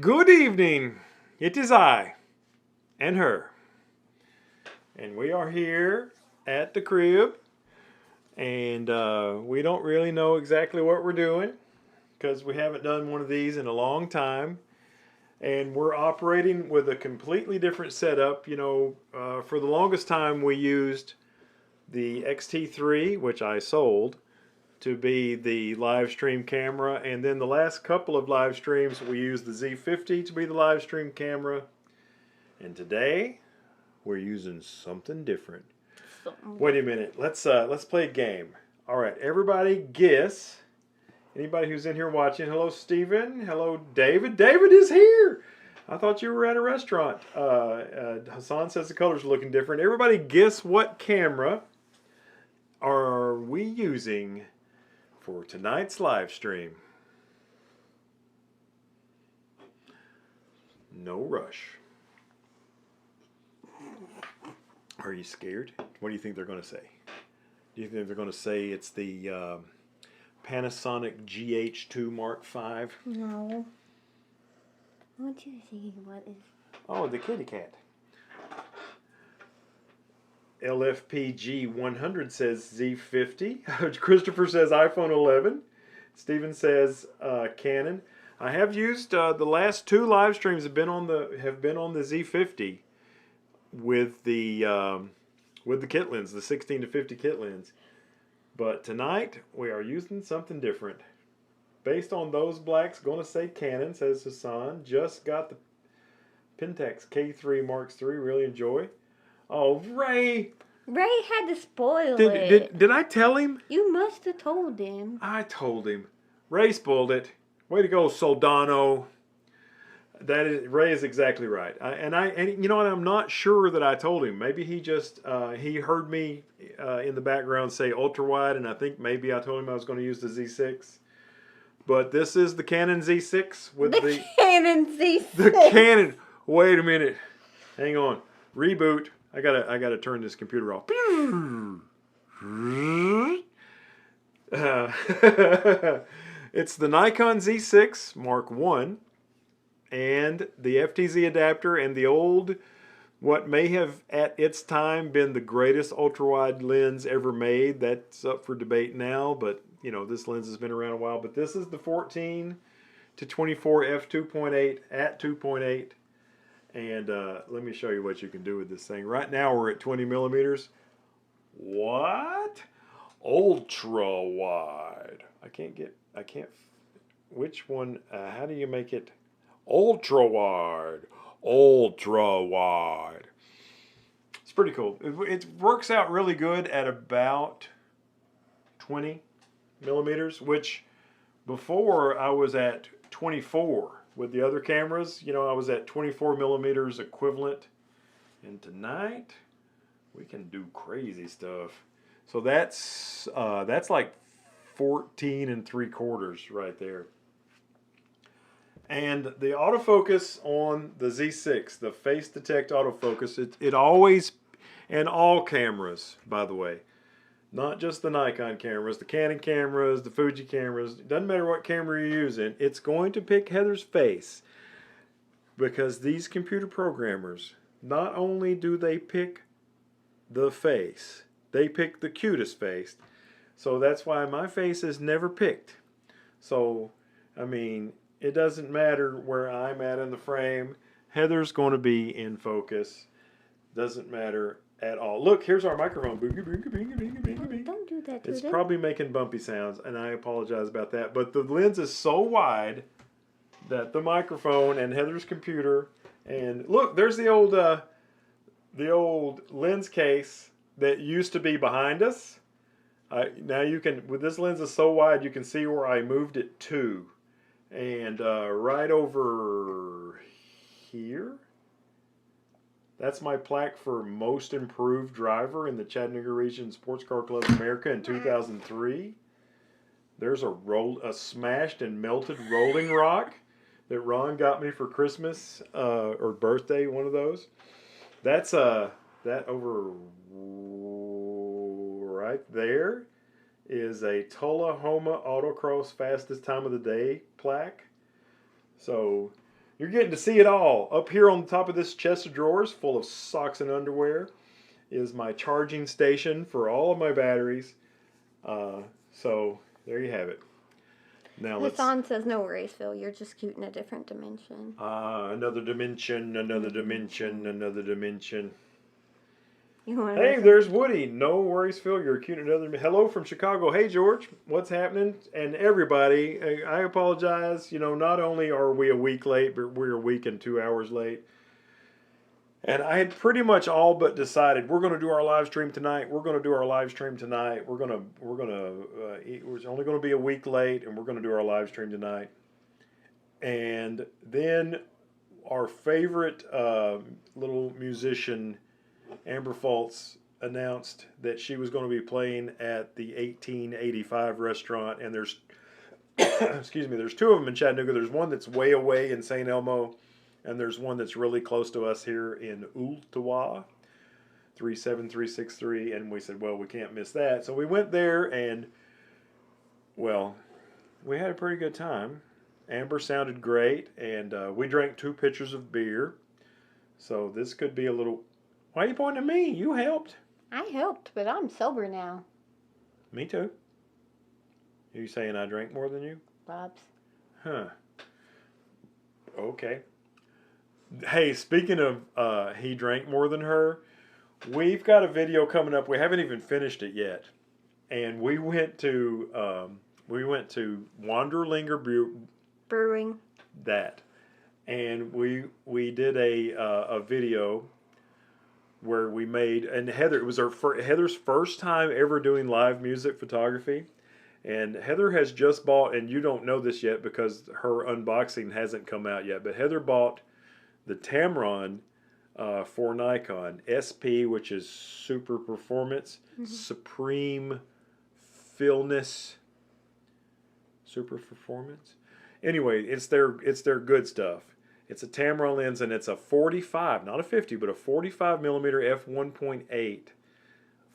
Good evening. It is I and her. And we are here at the crib. And we don't really know exactly what we're doing because we haven't done one of these in a long time. And we're operating with a completely different setup. For the longest time we used the XT3, which I sold, to be the live stream camera, and then the last couple of live streams we used the Z50 to be the live stream camera, and today we're using something different. Wait a minute, let's play a game. All right, everybody guess. Anybody who's in here watching, hello Steven, hello David. David is here. I thought you were at a restaurant. Hassan says the colors are looking different. Everybody guess what camera are we using for tonight's live stream. No rush. Are you scared? What do you think they're going to say? Do you think they're going to say it's the Panasonic GH2 Mark V? No. What do you think? What is? Oh, the kitty cat. LFPG 100 says Z50. Christopher says iPhone 11. Steven says Canon. I have used the last two live streams have been on the Z50 with the kit lens, the 16 to 50 kit lens. But tonight we are using something different. Based on those blacks, going to say Canon, says Hassan. Just got the Pentax K3 Mark III. Really enjoy. Oh, Ray! Ray had to spoil it. Did I tell him? You must have told him. I told him. Ray spoiled it. Way to go, Soldano. Ray is exactly right. And you know what? I'm not sure that I told him. Maybe he just he heard me in the background say ultra wide, and I think maybe I told him I was going to use the Z6. But this is the Canon Z6 with the Canon Z6. The Canon. Wait a minute. Hang on. Reboot. I gotta turn this computer off. It's the Nikon Z6 Mark I and the FTZ adapter and the old, what may have at its time been the greatest ultra-wide lens ever made. That's up for debate now, but this lens has been around a while. But this is the 14 to 24 f2.8 at 2.8. And let me show you what you can do with this thing. Right now we're at 20 millimeters. What? Ultra wide. Which one? How do you make it? Ultra wide. Ultra wide. It's pretty cool. It works out really good at about 20 millimeters, which before I was at 24. With the other cameras, I was at 24 millimeters equivalent. And tonight, we can do crazy stuff. So that's like 14 3/4 right there. And the autofocus on the Z6, the face detect autofocus, it always, and all cameras, by the way, not just the Nikon cameras, the Canon cameras, the Fuji cameras. It doesn't matter what camera you're using. It's going to pick Heather's face because these computer programmers, not only do they pick the face, they pick the cutest face. So that's why my face is never picked. So, I mean, it doesn't matter where I'm at in the frame. Heather's going to be in focus. Doesn't matter at all. Look, here's our microphone. Don't do that to It's them. probably making bumpy sounds, and I apologize about that. But the lens is so wide that the microphone and Heather's computer, and look, there's the old lens case that used to be behind us. Now you can, with this lens is so wide, you can see where I moved it to, and right over here. That's my plaque for Most Improved Driver in the Chattanooga Region Sports Car Club of America in 2003. There's a smashed and melted Rolling Rock that Ron got me for Christmas or birthday, one of those. That's that over right there is a Tullahoma Autocross Fastest Time of the Day plaque. So You're getting to see it all. Up here on the top of this chest of drawers full of socks and underwear is my charging station for all of my batteries. So there you have it. Now Hassan says, no worries, Phil. You're just cute in a different dimension. Another dimension, another dimension, another dimension. Hey, there's Woody. No worries, Phil. You're cute in another dimension. Hello from Chicago. Hey, George. What's happening? And everybody, I apologize. You know, not only are we a week late, but we're a week and 2 hours late. And I had pretty much all but decided we're going to do our live stream tonight. We're going to do our live stream tonight. We're only going to be a week late, and we're going to do our live stream tonight. And then our favorite little musician, Amber Fultz, announced that she was going to be playing at the 1885 restaurant. And there's, excuse me, there's two of them in Chattanooga. There's one that's way away in St. Elmo. And there's one that's really close to us here in Ooltewah, 37363. And we said, well, we can't miss that. So we went there and, well, we had a pretty good time. Amber sounded great. And we drank 2 pitchers of beer. So this could be a little... Why are you pointing at me? You helped. I helped, but I'm sober now. Me too. Are you saying I drank more than you? Bob's. Huh. Okay. Hey, speaking of he drank more than her, we've got a video coming up. We haven't even finished it yet, and we went to Wanderlinger Brewing. That, and we did a video where we made, and Heather, it was Heather's first time ever doing live music photography. And Heather has just bought, and you don't know this yet because her unboxing hasn't come out yet, but Heather bought the Tamron for Nikon SP, which is super performance, supreme fillness, super performance. Anyway, it's their good stuff. It's a Tamron lens, and it's a 45, not a 50, but a 45 millimeter f1.8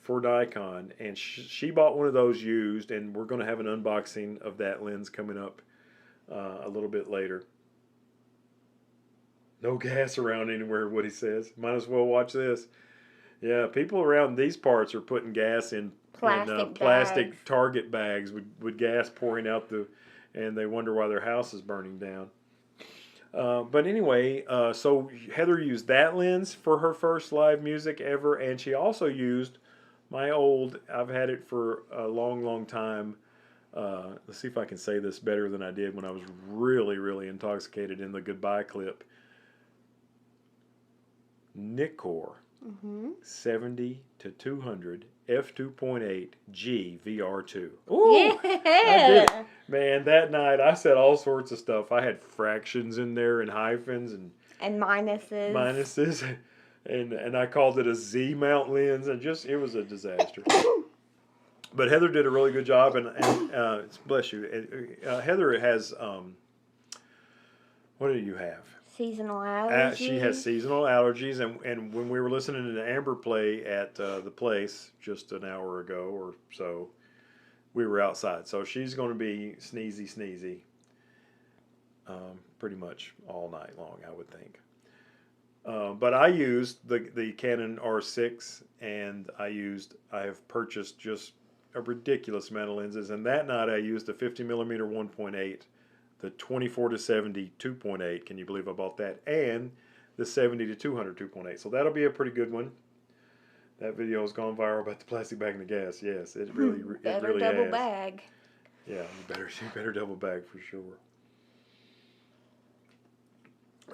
for Nikon. And she bought one of those used, and we're going to have an unboxing of that lens coming up a little bit later. No gas around anywhere, what he says. Might as well watch this. Yeah, people around these parts are putting gas in plastic Target bags with gas pouring out and they wonder why their house is burning down. But anyway, so Heather used that lens for her first live music ever, and she also used my old, I've had it for a long, long time. Let's see if I can say this better than I did when I was really, really intoxicated in the goodbye clip. Nikkor 70 to 200 f2.8 G VR2. Ooh, yeah. I did it. Man, that night I said all sorts of stuff. I had fractions in there and hyphens and minuses, and I called it a Z mount lens, and it was a disaster. But Heather did a really good job, and bless you. Heather has what do you have? Seasonal allergies. She has seasonal allergies, and when we were listening to Amber play at the place just an hour ago or so, we were outside. So she's going to be sneezy, pretty much all night long, I would think. But I used the Canon R6, and I have purchased just a ridiculous amount of lenses, and that night I used a 50 millimeter 1.8. The 24 to 70 2.8, can you believe I bought that? And the 70 to 200 2.8. So that'll be a pretty good one. That video has gone viral about the plastic bag and the gas. Yes, it really double has. bag. Yeah, you better double bag for sure.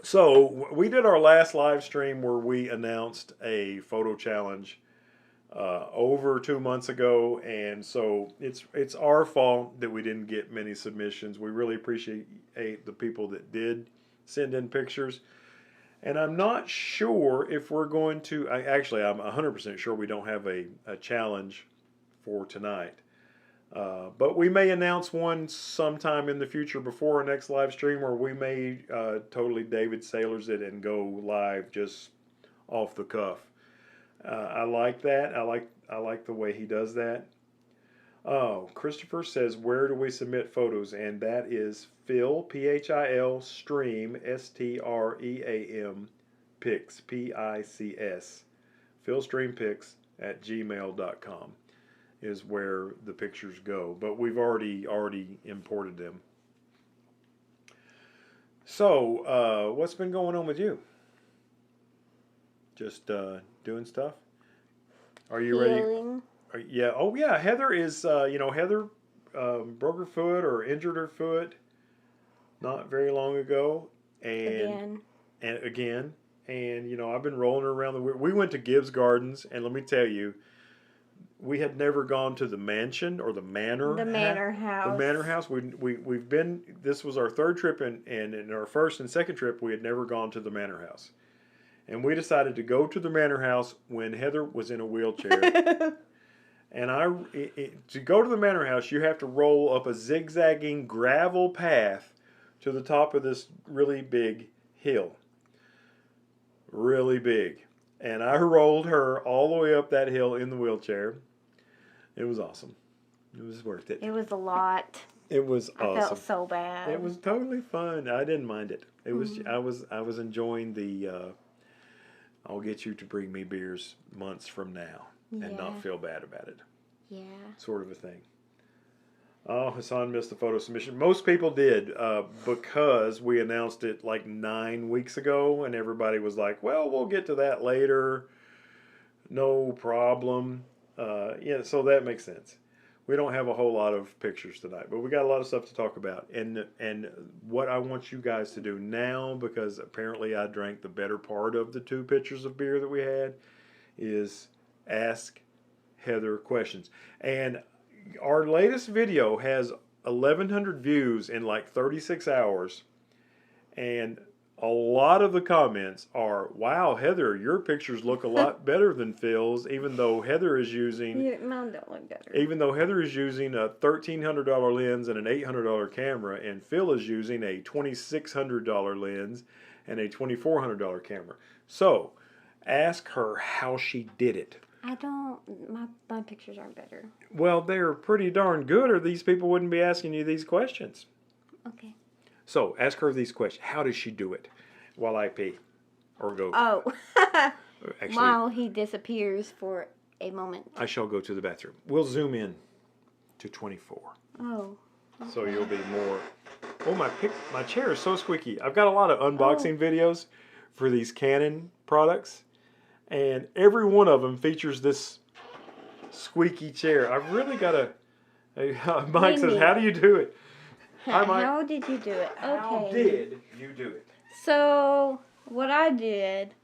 So we did our last live stream where we announced a photo challenge over 2 months ago, and so it's our fault that we didn't get many submissions. We really appreciate the people that did send in pictures, and I'm not sure if we're going to. I'm 100% sure we don't have a challenge for tonight, but we may announce one sometime in the future before our next live stream, or we may totally David Saylors it and go live just off the cuff. I like that. I like the way he does that. Oh, Christopher says, where do we submit photos? And that is Phil, Phil, stream, Stream, pics, Pics, philstreampics at gmail.com is where the pictures go. But we've already imported them. So, what's been going on with you? Just doing stuff? Are you ready? Healing. Yeah. Oh, yeah. Heather is, Heather broke her foot or injured her foot not very long ago. And again. And, I've been rolling her around. We went to Gibbs Gardens, and let me tell you, we had never gone to the mansion or the manor. The manor house. The manor house. We've been, this was our third trip, and in our first and second trip, we had never gone to the manor house. And we decided to go to the manor house when Heather was in a wheelchair. And to go to the manor house, you have to roll up a zigzagging gravel path to the top of this really big hill. Really big. And I rolled her all the way up that hill in the wheelchair. It was awesome. It was worth it. It was a lot. It was awesome. I felt so bad. It was totally fun. I didn't mind it. It was. I was enjoying the. I'll get you to bring me beers months from now and not feel bad about it. Yeah. Sort of a thing. Oh, Hassan missed the photo submission. Most people did because we announced it like 9 weeks ago, and everybody was like, well, we'll get to that later. No problem. Yeah, so that makes sense. We don't have a whole lot of pictures tonight, but we got a lot of stuff to talk about. And what I want you guys to do now, because apparently I drank the better part of the 2 pitchers of beer that we had, is ask Heather questions. And our latest video has 1,100 views in like 36 hours. And a lot of the comments are, wow, Heather, your pictures look a lot better than Phil's, even though Heather is using... Mine don't look better. Even though Heather is using a $1,300 lens and an $800 camera, and Phil is using a $2,600 lens and a $2,400 camera. So, ask her how she did it. I don't... My pictures aren't better. Well, they're pretty darn good, or these people wouldn't be asking you these questions. Okay. So, ask her these questions. How does she do it? While I pee. Or go. Oh. Actually, while he disappears for a moment. I shall go to the bathroom. We'll zoom in to 24. Oh. Okay. So you'll be more... Oh, my chair is so squeaky. I've got a lot of unboxing videos for these Canon products. And every one of them features this squeaky chair. I've really got to... Mike says, how do you do it? Hi, Mike. How did you do it? Okay. How did you do it? So, what I did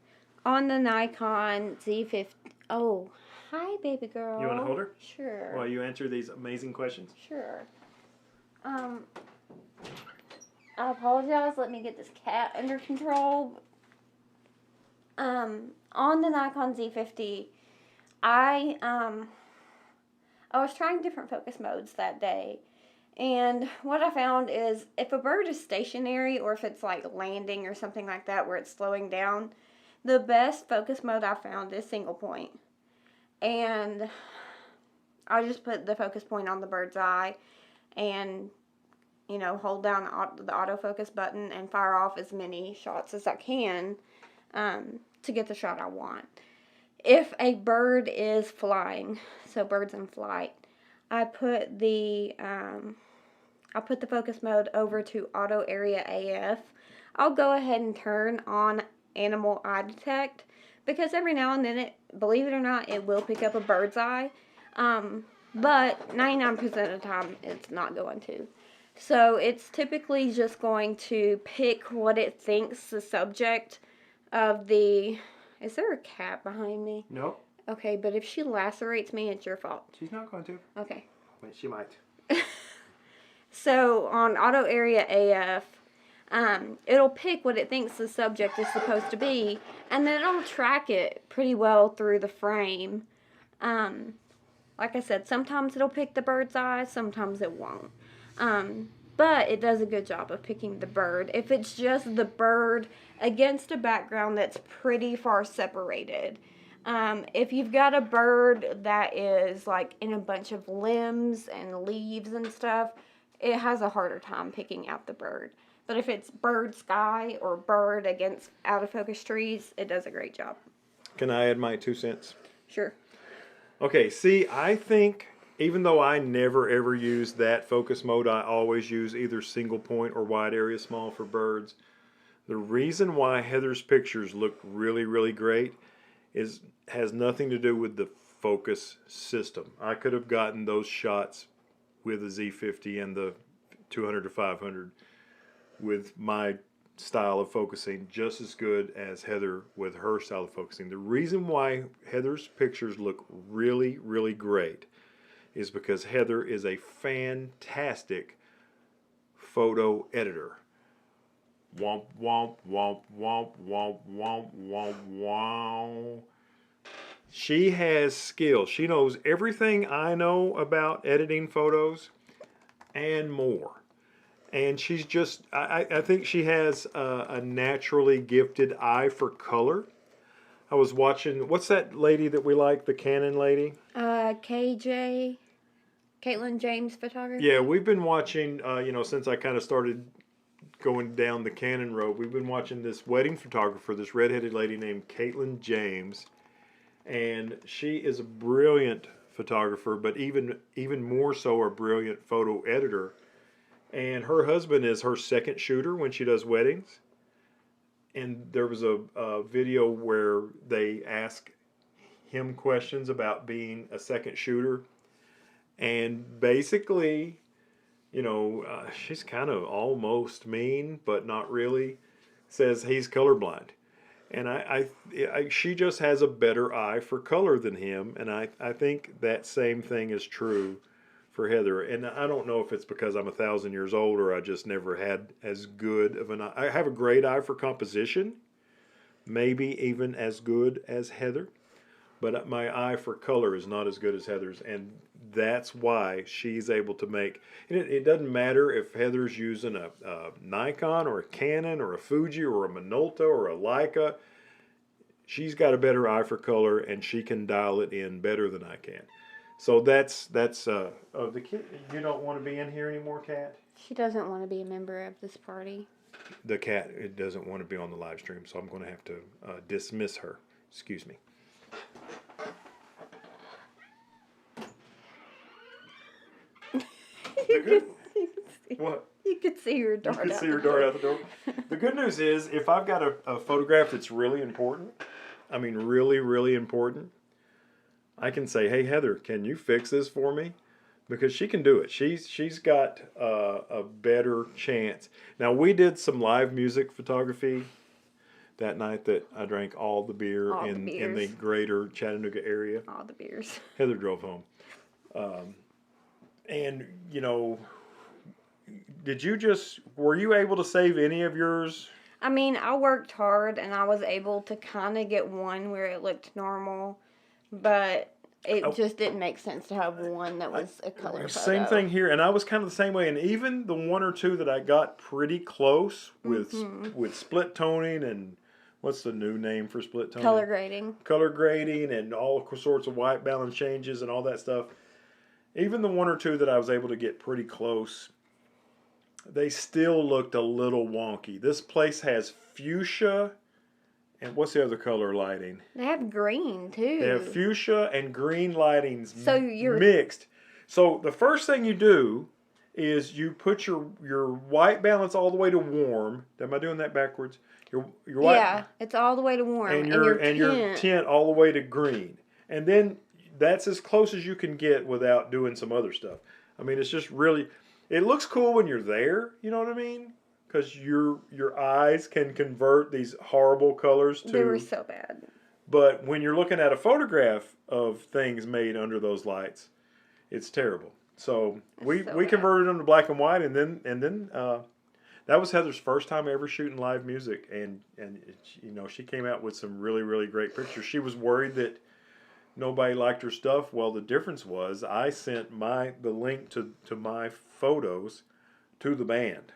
on the Nikon Z6... Oh, hi, baby girl. You want to hold her? Sure. While you answer these amazing questions? Sure. I apologize. Let me get this cat under control. On the Nikon Z50, I was trying different focus modes that day. And what I found is if a bird is stationary or if it's like landing or something like that where it's slowing down, the best focus mode I found is single point. And I just put the focus point on the bird's eye and, hold down the autofocus button and fire off as many shots as I can to get the shot I want. If a bird is flying, so birds in flight, I put the focus mode over to auto area AF. I'll go ahead and turn on animal eye detect because every now and then, believe it or not, it will pick up a bird's eye. But 99% of the time, it's not going to. So it's typically just going to pick what it thinks the subject of the... Is there a cat behind me? No. Okay, but if she lacerates me, it's your fault. She's not going to. Okay. Wait, she might. So on auto area AF, it'll pick what it thinks the subject is supposed to be, and then it'll track it pretty well through the frame. Like I said, sometimes it'll pick the bird's eye, sometimes it won't. But it does a good job of picking the bird. If it's just the bird against a background that's pretty far separated, If you've got a bird that is like in a bunch of limbs and leaves and stuff, it has a harder time picking out the bird. But if it's bird sky or bird against out of focus trees, it does a great job. Can I add my 2 cents? Sure. Okay, see, I think even though I never ever use that focus mode, I always use either single point or wide area small for birds. The reason why Heather's pictures look really, really great has nothing to do with the focus system. I could have gotten those shots with the Z50 and the 200 to 500 with my style of focusing just as good as Heather with her style of focusing. The reason why Heather's pictures look really, really great is because Heather is a fantastic photo editor. Womp, womp, womp, womp, womp, womp, womp, womp. She has skill. She knows everything I know about editing photos and more. And she's just, I think she has a naturally gifted eye for color. I was watching, what's that lady that we like, the Canon lady? KJ, Caitlin James Photography. Yeah, we've been watching, since I kind of started going down the Canon road, we've been watching this wedding photographer, this redheaded lady named Caitlin James. And she is a brilliant photographer, but even more so a brilliant photo editor. And her husband is her second shooter when she does weddings. And there was a video where they ask him questions about being a second shooter. And basically, she's kind of almost mean, but not really, says he's colorblind. And she just has a better eye for color than him. And I think that same thing is true for Heather. And I don't know if it's because I'm 1,000 years old or I just never had as good of an eye. I have a great eye for composition, maybe even as good as Heather. But my eye for color is not as good as Heather's. And that's why she's able to make, and it doesn't matter if Heather's using a Nikon or a Canon or a Fuji or a Minolta or a Leica. She's got a better eye for color and she can dial it in better than I can. So that's the kid. You don't want to be in here anymore, Cat? She doesn't want to be a member of this party. The cat, it doesn't want to be on the live stream, so I'm going to have to dismiss her. Excuse me. What? You could see her dart. You could see her dart out the door. The good news is, if I've got a photograph that's really important, I mean really, really important, I can say, hey, Heather, can you fix this for me? Because she can do it. She's got a better chance. Now, we did some live music photography that night that I drank all the beer in the greater Chattanooga area. All the beers. Heather drove home. And, were you able to save any of yours? I mean, I worked hard and I was able to kind of get one where it looked normal, but it just didn't make sense to have one that was a color photo. Same thing here, and I was kind of the same way. And even the one or two that I got pretty close with split toning and what's the new name for split toning? Color grading and all sorts of white balance changes and all that stuff. Even the one or two that I was able to get pretty close, they still looked a little wonky. This place has fuchsia. And what's the other color lighting? They have green, too. They have fuchsia and green lightings mixed. So the first thing you do is you put your white balance all the way to warm. Am I doing that backwards? Your white, yeah, it's all the way to warm. And your tint all the way to green. And then that's as close as you can get without doing some other stuff. I mean, it's just really, it looks cool when you're there, you know what I mean? Because your eyes can convert these horrible colors to... They were so bad. But when you're looking at a photograph of things made under those lights, it's terrible. So we converted them to black and white, and then that was Heather's first time ever shooting live music, and she came out with some really, really great pictures. She was worried that nobody liked her stuff. Well, the difference was I sent the link to my photos to the band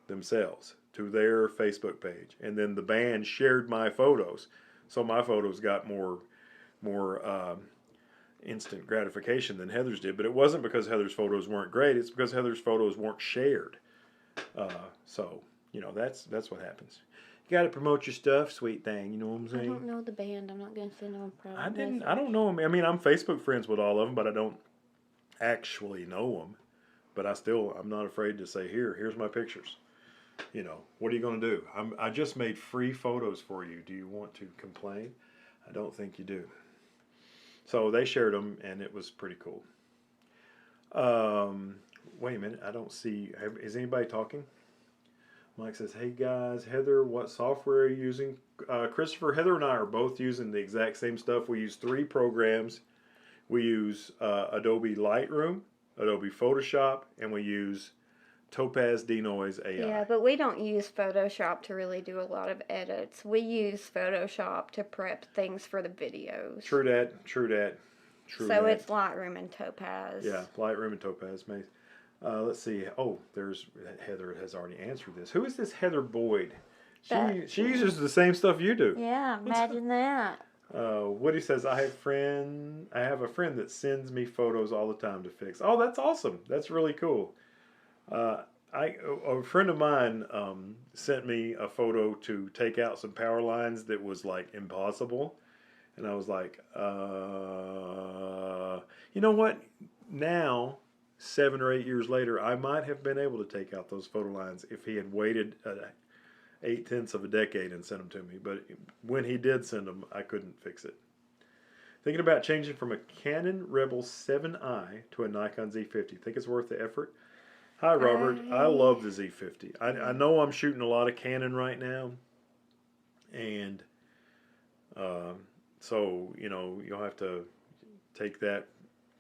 themselves, to their Facebook page, and then the band shared my photos, so my photos got more more instant gratification than Heather's did. But it wasn't because Heather's photos weren't great. It's because Heather's photos weren't shared. So you know that's what happens. You got to promote your stuff, sweet thing. You know what I'm saying? I don't know the band. I'm not going to send them a private I didn't. message. I don't know them. I mean, I'm Facebook friends with all of them, but I don't actually know them. But I'm not afraid to say, here's my pictures. You know, what are you going to do? I just made free photos for you. Do you want to complain? I don't think you do. So they shared them, and it was pretty cool. Wait a minute. I don't see. Is anybody talking? Mike says, hey guys, Heather, what software are you using? Christopher, Heather and I are both using the exact same stuff. We use 3 programs. We use Adobe Lightroom, Adobe Photoshop, and we use Topaz Denoise AI. Yeah, but we don't use Photoshop to really do a lot of edits. We use Photoshop to prep things for the videos. True that. So it's Lightroom and Topaz. Yeah, Lightroom and Topaz. Let's see. Oh, Heather has already answered this. Who is this Heather Boyd? She uses the same stuff you do. Yeah, imagine that. Woody says, I have a friend that sends me photos all the time to fix. Oh, that's awesome. That's really cool. A friend of mine sent me a photo to take out some power lines that was like impossible. And I was like, you know what? Now, 7 or 8 years later, I might have been able to take out those photo lines if he had waited 8/10 of a decade and sent them to me. But when he did send them, I couldn't fix it. Thinking about changing from a Canon Rebel 7i to a Nikon Z50. Think it's worth the effort? Hi, Robert. I love the Z50. I know I'm shooting a lot of Canon right now. And so, you know, you'll have to take that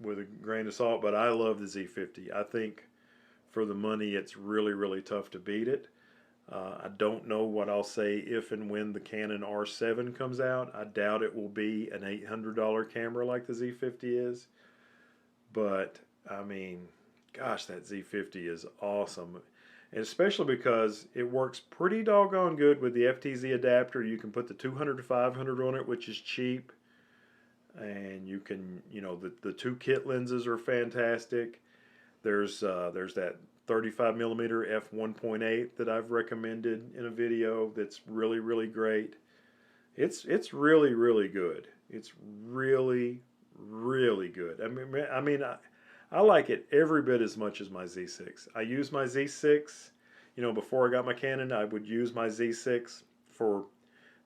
with a grain of salt. But I love the Z50. I think for the money, it's really, really tough to beat it. I don't know what I'll say if and when the Canon R7 comes out. I doubt it will be an $800 camera like the Z50 is. But, I mean, gosh, that Z50 is awesome. And especially because it works pretty doggone good with the FTZ adapter. You can put the 200 to 500 on it, which is cheap. And you can, you know, the 2 kit lenses are fantastic. There's that 35 millimeter f1.8 that I've recommended in a video that's really, really great. It's really, really good. It's really, really good. I mean, I like it every bit as much as my Z6. I use my Z6, you know, before I got my Canon, I would use my Z6 for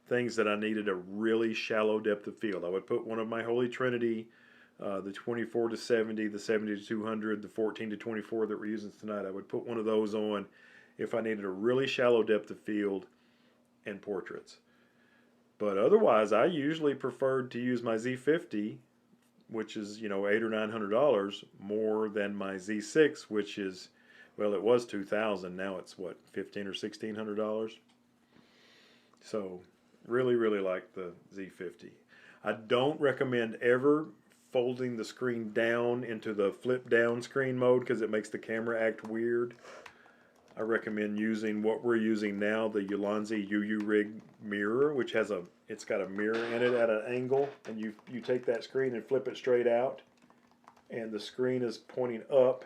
things that I needed a really shallow depth of field. I would put one of my Holy Trinity, the 24 to 70, the 70 to 200, the 14 to 24 that we're using tonight. I would put one of those on if I needed a really shallow depth of field and portraits. But otherwise, I usually preferred to use my Z50, which is, you know, $800 or $900 more than my Z6, which is, well, it was $2,000. Now it's what, $1,500 or $1,600. So, really, really like the Z50. I don't recommend ever folding the screen down into the flip down screen mode because it makes the camera act weird. I recommend using what we're using now, the Ulanzi UU Rig mirror, which has it's got a mirror in it at an angle, and you take that screen and flip it straight out, and the screen is pointing up,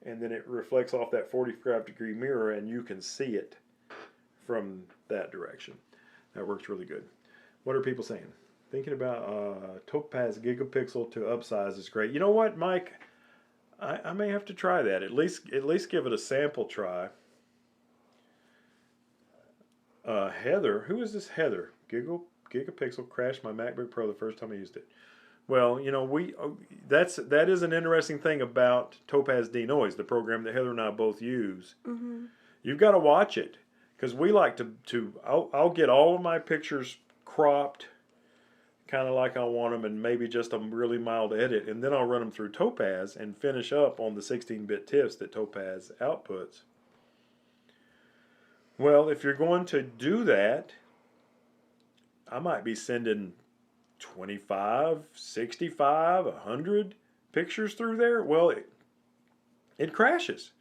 and then it reflects off that 45-degree mirror, and you can see it from that direction. That works really good. What are people saying? Thinking about Topaz Gigapixel to upsize is great. You know what, Mike? I may have to try that. At least give it a sample try. Heather, who is this Heather? Gigapixel crashed my MacBook Pro the first time I used it. Well, you know, that is an interesting thing about Topaz Denoise, the program that Heather and I both use. Mm-hmm. You've got to watch it because we like to I'll get all of my pictures cropped kind of like I want them and maybe just a really mild edit, and then I'll run them through Topaz and finish up on the 16-bit TIFFs that Topaz outputs. Well, if you're going to do that, I might be sending 25, 65, 100 pictures through there. Well, it crashes.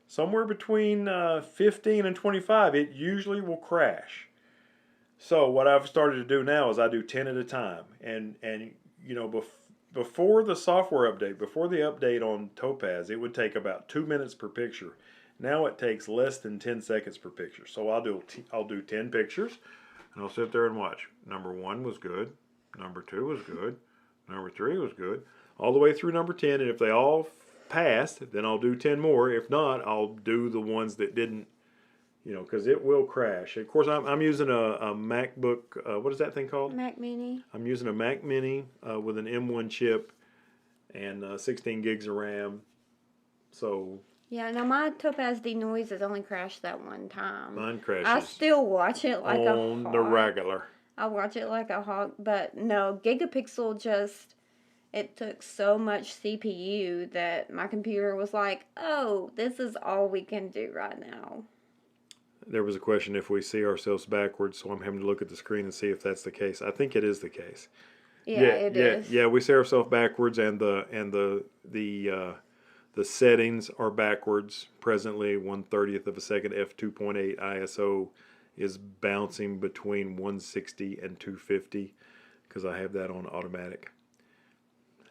Somewhere between 15 and 25, it usually will crash. So what I've started to do now is I do 10 at a time. And you know, before the software update, before the update on Topaz, it would take about 2 minutes per picture. Now it takes less than 10 seconds per picture. So I'll do 10 pictures, and I'll sit there and watch. Number 1 was good. Number 2 was good. Number 3 was good. All the way through number 10, and if they all passed, then I'll do 10 more. If not, I'll do the ones that didn't, you know, because it will crash. Of course, I'm using a MacBook. What is that thing called? Mac Mini. I'm using a Mac Mini with an M1 chip and 16 gigs of RAM. So Yeah, now my Topaz denoise has only crashed that one time. mine crashes. I still watch it like a hawk. on the regular. I watch it like a hawk, but no, Gigapixel just, it took so much CPU that my computer was like, oh, this is all we can do right now. There was a question if we see ourselves backwards, so I'm having to look at the screen and see if that's the case. I think it is the case. Yeah, it is. Yeah, we see ourselves backwards, and the settings are backwards. Presently, 1/30th of a second f2.8 ISO is bouncing between 160 and 250 because I have that on automatic.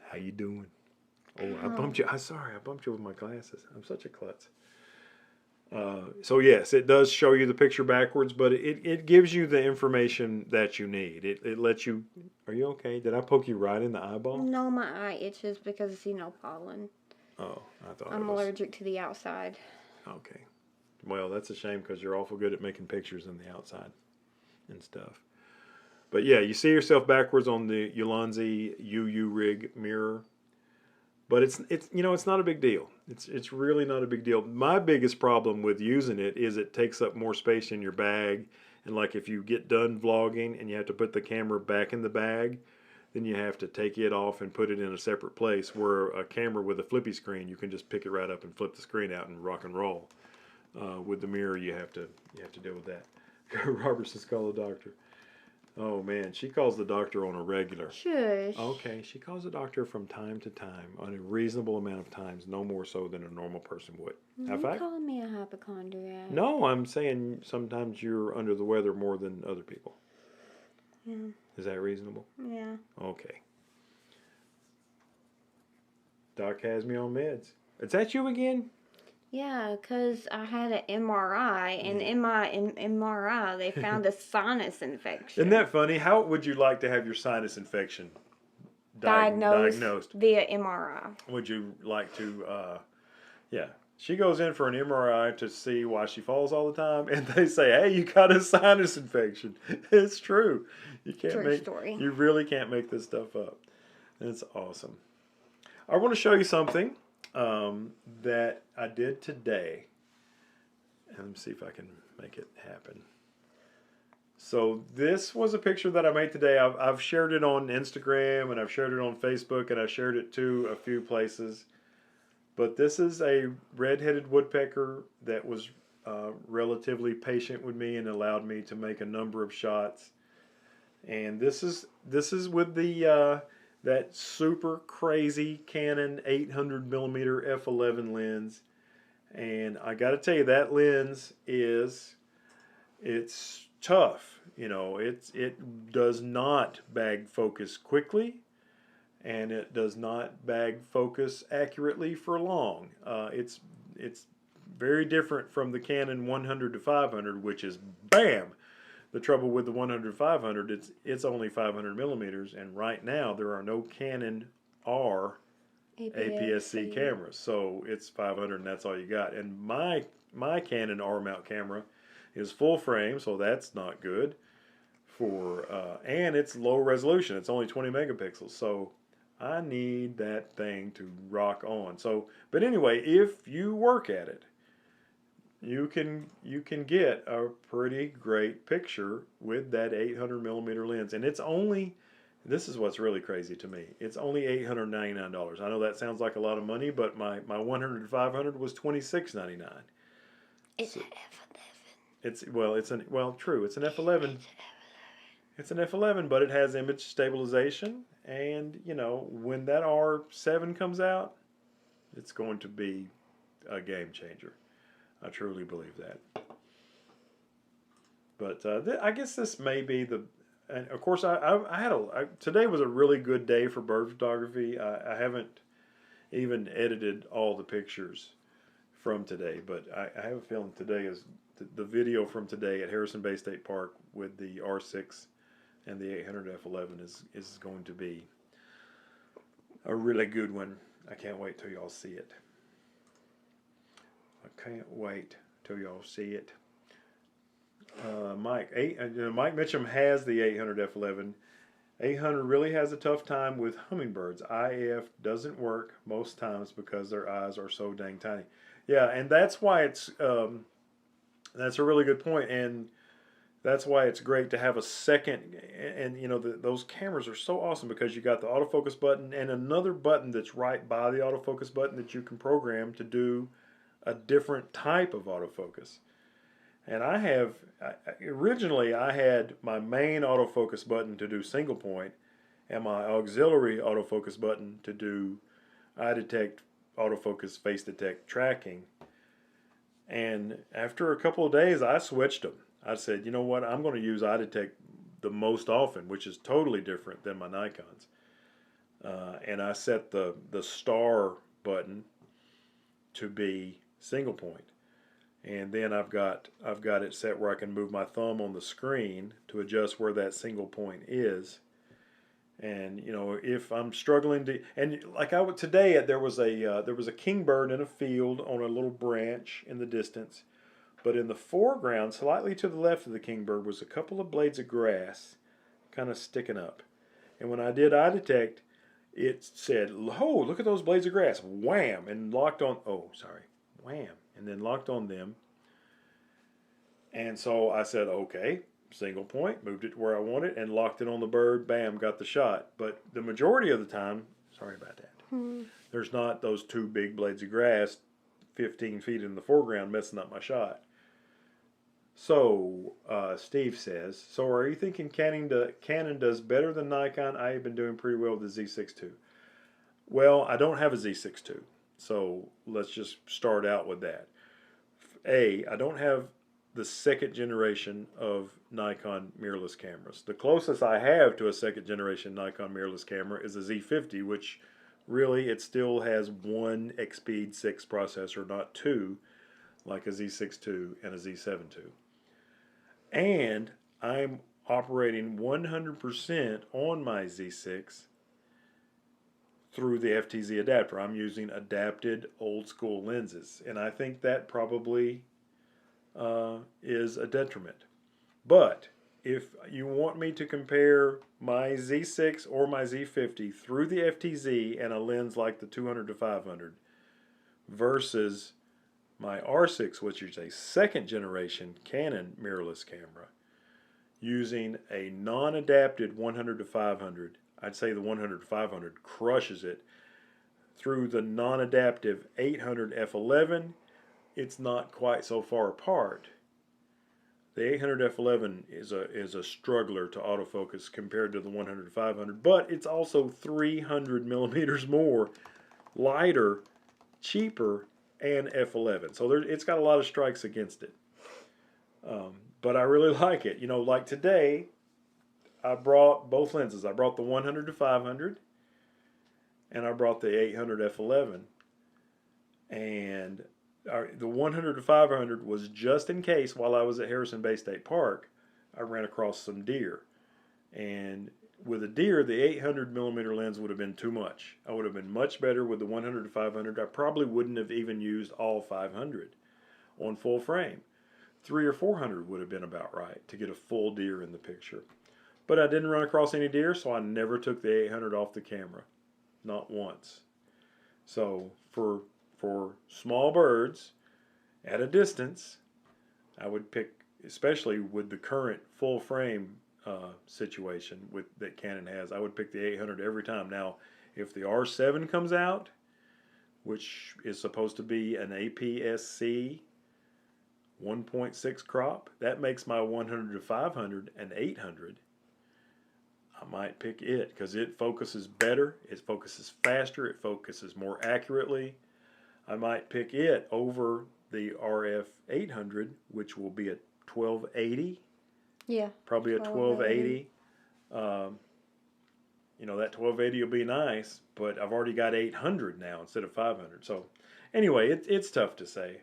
How you doing? Oh, I bumped you. I'm sorry, I bumped you with my glasses. I'm such a klutz. So yes, it does show you the picture backwards, but it gives you the information that you need. It lets you. Are you okay? Did I poke you right in the eyeball? No, my eye itches because pollen. Oh, I thought I'm it was allergic to the outside. okay. Well, that's a shame because you're awful good at making pictures in the outside and stuff. But yeah, you see yourself backwards on the Ulanzi UU rig mirror. But it's you know, it's not a big deal. It's really not a big deal. My biggest problem with using it is it takes up more space in your bag. And like if you get done vlogging and you have to put the camera back in the bag, then you have to take it off and put it in a separate place. Where a camera with a flippy screen, you can just pick it right up and flip the screen out and rock and roll. With the mirror, you have to deal with that. Robert says call the doctor. Oh man, she calls the doctor on a regular. Shush. Okay, she calls the doctor from time to time on a reasonable amount of times, no more so than a normal person would. You're calling me a hypochondriac. No, I'm saying sometimes you're under the weather more than other people. Yeah. Is that reasonable? Yeah. Okay. Doc has me on meds. Is that you again? Yeah, because I had an MRI, and in my MRI, they found a sinus infection. Isn't that funny? How would you like to have your sinus infection diagnosed via MRI? Would you like to, yeah. She goes in for an MRI to see why she falls all the time, and they say, hey, you got a sinus infection. It's true. True story. You really can't make this stuff up. It's awesome. I want to show you something that I did today. And let me see if I can make it happen. So this was a picture that I made today. I've shared it on Instagram, and I've shared it on Facebook, and I shared it to a few places. But this is a red-headed woodpecker that was relatively patient with me and allowed me to make a number of shots. And this is with the that super crazy Canon 800mm f11 lens. And I got to tell you, that lens it's tough. You know, it does not bag focus quickly, and it does not bag focus accurately for long. It's very different from the Canon 100 to 500, which is bam. The trouble with the 100 500, it's only 500 millimeters, and right now there are no Canon R APS-C cameras, so it's 500 and that's all you got. And my Canon R mount camera is full frame, so that's not good for and it's low resolution. It's only 20 megapixels, so I need that thing to rock on. So, but anyway, if you work at it, you can get a pretty great picture with that 800mm lens, and it's only, this is what's really crazy to me, it's only $899. I know that sounds like a lot of money, but my 100 to 500 was $26.99. It's an F11. True, it's an F11. It's an F11, but it has image stabilization, and you know, when that R7 comes out, it's going to be a game changer. I truly believe that. But I guess this may be and of course, today was a really good day for bird photography. I haven't even edited all the pictures from today, but I have a feeling today is the video from today at Harrison Bay State Park with the R6 and the 800 f11 is going to be a really good one. I can't wait till y'all see it. I can't wait till y'all see it. Mike Mitchum has the 800 f11. 800 really has a tough time with hummingbirds. IF doesn't work most times because their eyes are so dang tiny. Yeah, and that's why that's a really good point, and that's why it's great to have a second. And you know, those cameras are so awesome because you got the autofocus button and another button that's right by the autofocus button that you can program to do a different type of autofocus. And originally I had my main autofocus button to do single point and my auxiliary autofocus button to do eye detect, autofocus, face detect tracking. And after a couple of days I switched them. I said, you know what, I'm going to use eye detect the most often, which is totally different than my Nikons. And I set the star button to be single point. And then I've got it set where I can move my thumb on the screen to adjust where that single point is. And you know, if I'm struggling to, and like today, there was a kingbird in a field on a little branch in the distance, but in the foreground, slightly to the left of the kingbird, was a couple of blades of grass, kind of sticking up. And when I did eye detect, it said, "Oh, look at those blades of grass!" Wham! And locked on. Oh, sorry, wham! And then locked on them. And so I said, okay, single point, moved it to where I wanted, and locked it on the bird. Bam, got the shot. But the majority of the time, sorry about that, there's not those two big blades of grass 15 feet in the foreground messing up my shot. So Steve says, so are you thinking Canon does better than Nikon? I have been doing pretty well with the Z6 II. Well, I don't have a Z6 II, so let's just start out with that. I don't have the second generation of Nikon mirrorless cameras. The closest I have to a second generation Nikon mirrorless camera is a Z50, which really it still has one X-Speed 6 processor, not two, like a Z6 II and a Z7 II. And I'm operating 100% on my Z6 through the FTZ adapter. I'm using adapted old school lenses, and I think that probably is a detriment. But if you want me to compare my Z6 or my Z50 through the FTZ and a lens like the 200 to 500 versus my R6, which is a second generation Canon mirrorless camera, using a non-adapted 100 to 500, I'd say the 100 to 500 crushes it. Through the non-adaptive 800 f11, it's not quite so far apart. The 800 f11 is a struggler to autofocus compared to the 100 to 500, but it's also 300 millimeters more, lighter, cheaper, and f11. So it's got a lot of strikes against it. But I really like it. You know, like today, I brought both lenses. I brought the 100 to 500, and I brought the 800 f11. And the 100 to 500 was just in case while I was at Harrison Bay State Park, I ran across some deer. And with a deer, the 800 millimeter lens would have been too much. I would have been much better with the 100 to 500. I probably wouldn't have even used all 500 on full frame. 300 or 400 would have been about right to get a full deer in the picture. But I didn't run across any deer, so I never took the 800 off the camera. Not once. So for small birds at a distance, I would pick, especially with the current full frame situation that Canon has, I would pick the 800 every time. Now, if the R7 comes out, which is supposed to be an APS-C 1.6 crop, that makes my 100 to 500 an 800. I might pick it because it focuses better, it focuses faster, it focuses more accurately. I might pick it over the RF 800, which will be a 1280. Yeah. Probably a 1280. You know, that 1280 will be nice, but I've already got 800 now instead of 500. So anyway, it's tough to say.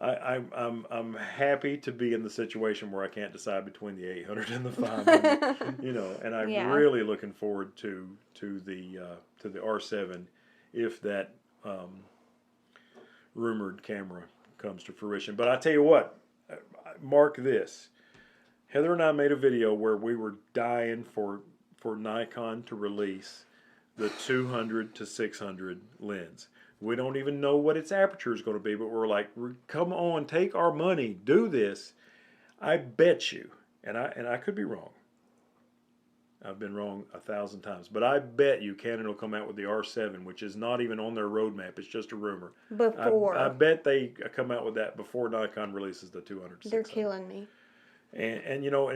I'm happy to be in the situation where I can't decide between the 800 and the 500, you know, and I'm Yeah. really looking forward to the R7 if that rumored camera comes to fruition. But I tell you what, mark this. Heather and I made a video where we were dying for Nikon to release the 200 to 600 lens. We don't even know what its aperture is going to be, but we're like, come on, take our money, do this. I bet you, and I could be wrong. I've been wrong 1,000 times, but I bet you Canon will come out with the R7, which is not even on their roadmap. It's just a rumor. Before. I bet they come out with that before Nikon releases the 200 to 600. They're killing me. And you know,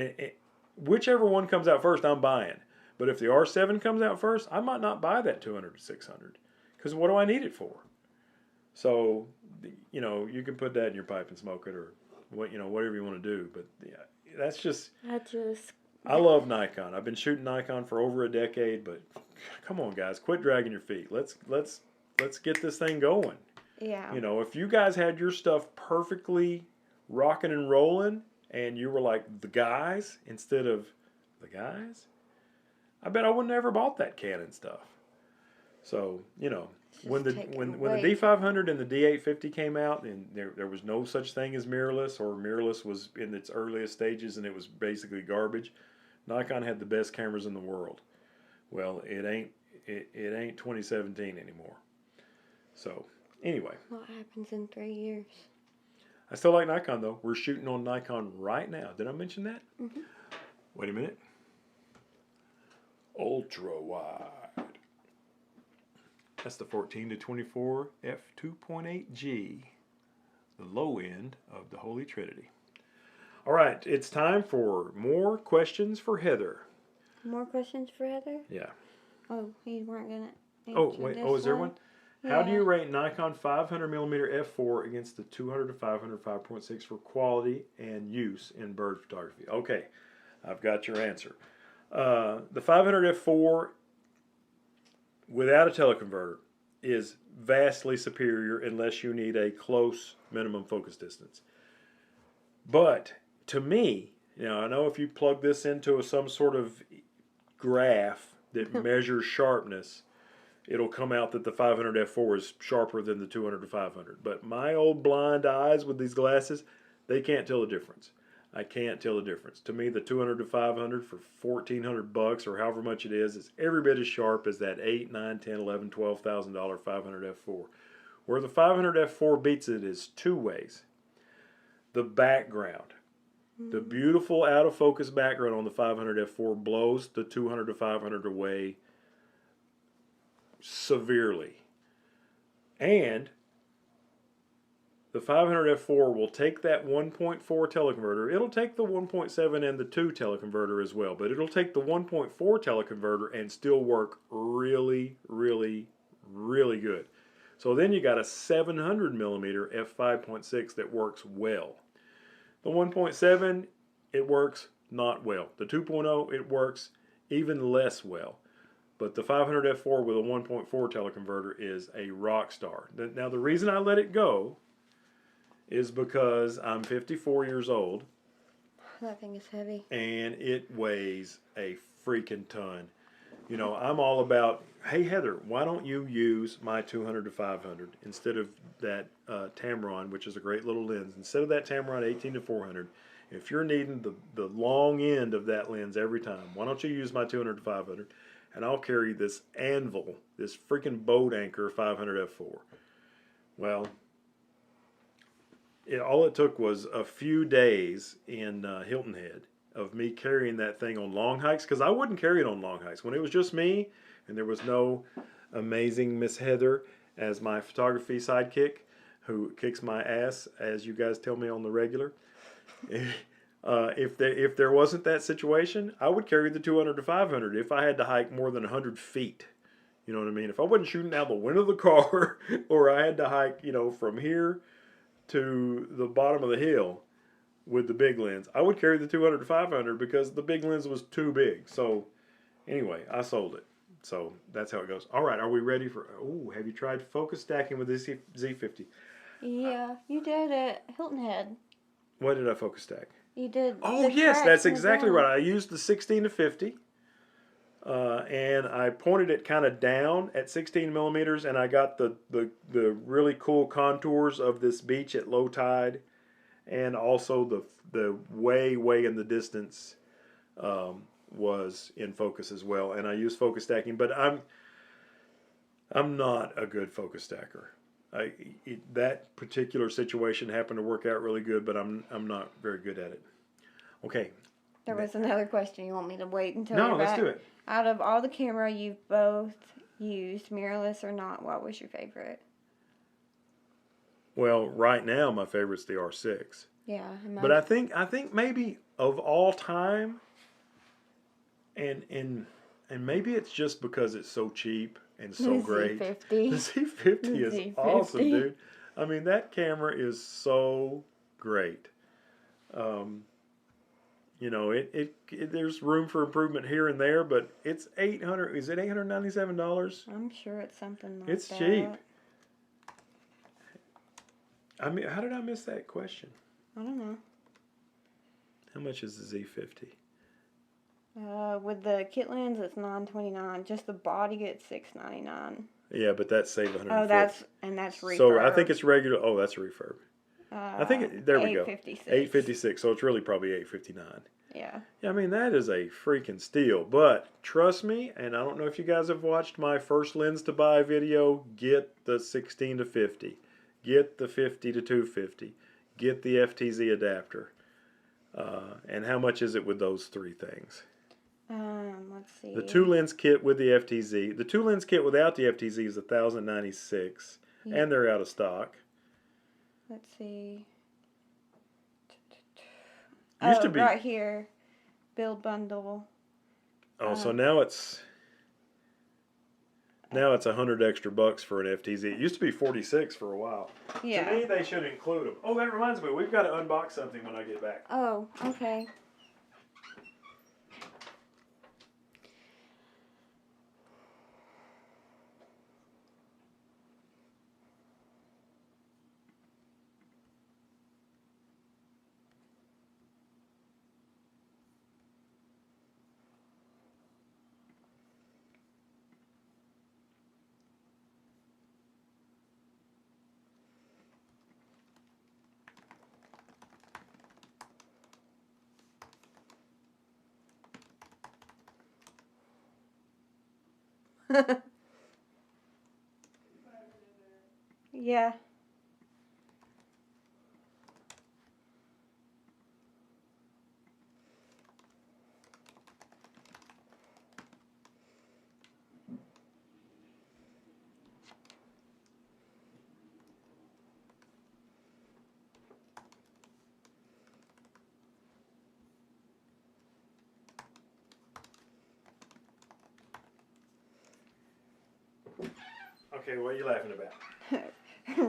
whichever one comes out first, I'm buying. But if the R7 comes out first, I might not buy that 200 to 600. Because what do I need it for? So, you know, you can put that in your pipe and smoke it, or what, you know, whatever you want to do. But yeah, that's just. I love Nikon. I've been shooting Nikon for over a decade. But come on, guys, quit dragging your feet. Let's get this thing going. Yeah. You know, if you guys had your stuff perfectly rocking and rolling, and you were like the guys instead of the guys, I bet I wouldn't have ever bought that Canon stuff. So, you know, when the D500 and the D850 came out, and there was no such thing as mirrorless, or mirrorless was in its earliest stages and it was basically garbage. Nikon had the best cameras in the world. Well, it ain't 2017 anymore. So, anyway. What happens in 3 years? I still like Nikon though. We're shooting on Nikon right now. Did I mention that? Mm-hmm. Wait a minute. Ultra wide. That's the 14 to 24 f2.8G, the low end of the Holy Trinity. All right, it's time for more questions for Heather. More questions for Heather? Yeah. Oh, you weren't gonna. Oh wait. Oh, is there one? Yeah. How do you rate Nikon 500mm f4 against the 200 to 500 5.6 for quality and use in bird photography? Okay, I've got your answer. The 500 f4 without a teleconverter is vastly superior unless you need a close minimum focus distance. But to me, you know, I know if you plug this into some sort of graph that measures sharpness, it'll come out that the 500 f4 is sharper than the 200 to 500. But my old blind eyes with these glasses, they can't tell the difference. I can't tell the difference. To me, the 200 to 500 for $1,400 or however much it is every bit as sharp as that $8, $9, $10, $11, $12,000 500 f4. Where the 500 f4 beats it is two ways. The background. The beautiful out of focus background on the 500 f4 blows the 200 to 500 away severely. And the 500 f4 will take that 1.4 teleconverter. It'll take the 1.7 and the 2 teleconverter as well, but it'll take the 1.4 teleconverter and still work really, really, really good. So then you got a 700mm f5.6 that works well. The 1.7, it works not well. The 2.0, it works even less well. But the 500 f4 with a 1.4 teleconverter is a rock star. Now the reason I let it go is because I'm 54 years old. That thing is heavy. And it weighs a freaking ton. You know, I'm all about, hey Heather, why don't you use my 200 to 500 instead of that Tamron, which is a great little lens. Instead of that Tamron 18 to 400, if you're needing the long end of that lens every time, why don't you use my 200 to 500? And I'll carry this anvil, this freaking boat anchor 500 f4. Well, all it took was a few days in Hilton Head of me carrying that thing on long hikes, because I wouldn't carry it on long hikes. When it was just me and there was no amazing Miss Heather as my photography sidekick who kicks my ass, as you guys tell me on the regular. If there wasn't that situation, I would carry the 200 to 500 if I had to hike more than 100 feet. You know what I mean? If I wasn't shooting out the window of the car or I had to hike, you know, from here to the bottom of the hill, with the big lens. I would carry the 200 to 500 because the big lens was too big. So anyway, I sold it. So that's how it goes. All right, are we ready for? Oh, have you tried focus stacking with this Z50? Yeah, you did it. Hilton Head. What did I focus stack? You did. Oh the yes, tracks that's in the exactly ground. right. I used the 16 to 50. And I pointed it kind of down at 16 millimeters, and I got the really cool contours of this beach at low tide, and also the way in the distance was in focus as well. And I used focus stacking, but I'm not a good focus stacker. That particular situation happened to work out really good, but I'm not very good at it. Okay. There was another question. You want me to wait until No, you're let's back? do it. Out of all the camera you've both used, mirrorless or not, what was your favorite? Well, right now my favorite's the R6. Yeah. But I think maybe of all time, and maybe it's just because it's so cheap and so great. Z50. The Z50 is Z50. awesome, dude. I mean, that camera is so great. You know, it there's room for improvement here and there, but it's 800. Is it $897? I'm sure it's something like It's that. cheap. I mean, how did I miss that question? I don't know. How much is the Z50? With the kit lens, it's $929. Just the body gets $699. Yeah, but that's saved $150. Oh, that's refurb. So I think it's regular. Oh, that's a refurb. I think there we go. $856. $856. So it's really probably $859. Yeah. Yeah, I mean that is a freaking steal. But trust me, and I don't know if you guys have watched my first lens to buy video. Get the 16 to 50. Get the 50 to 250. Get the FTZ adapter. And how much is it with those three things? Let's see. The 2-lens kit with the FTZ. The 2-lens kit without the FTZ is $1,096, Yeah. and they're out of stock. Let's see. Used to be right here, build bundle. Oh, so now it's 100 extra bucks for an FTZ. It used to be 46 for a while. Yeah. To me, they should include them. Oh, that reminds me, we've got to unbox something when I get back. Oh, okay. Yeah. Okay, what are you laughing about?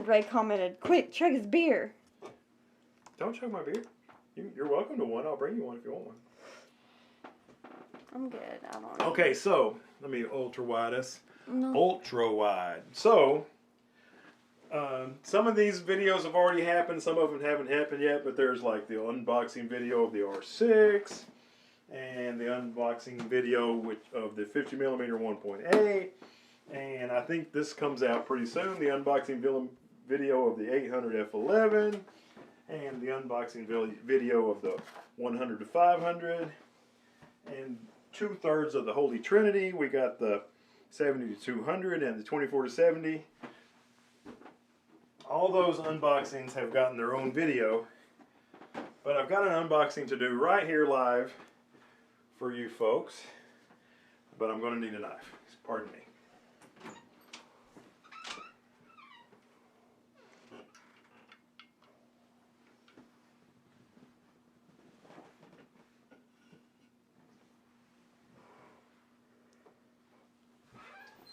Ray commented, "Quick, chug his beer." Don't chug my beer. You're welcome to one. I'll bring you one if you want one. I'm good. I don't know. Okay, so let me ultra wide us. No. Ultra wide. So, some of these videos have already happened. Some of them haven't happened yet, but there's like the unboxing video of the R6 and the unboxing video of the 50mm 1.8. And I think this comes out pretty soon. The unboxing video of the 800 f11 and the unboxing video of the 100 to 500 and 2/3 of the Holy Trinity. We got the 70 to 200 and the 24 to 70. All those unboxings have gotten their own video, but I've got an unboxing to do right here live for you folks, but I'm going to need a knife. Pardon me.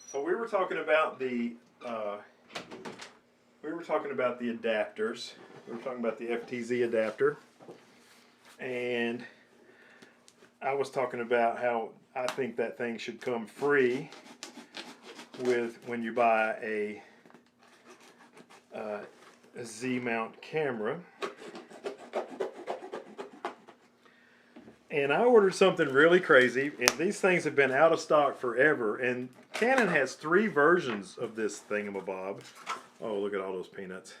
So we were talking about the adapters. We were talking about the FTZ adapter. And I was talking about how I think that thing should come free with when you buy a Z mount camera. And I ordered something really crazy, and these things have been out of stock forever. And Canon has 3 versions of this thingamabob. Oh, look at all those peanuts.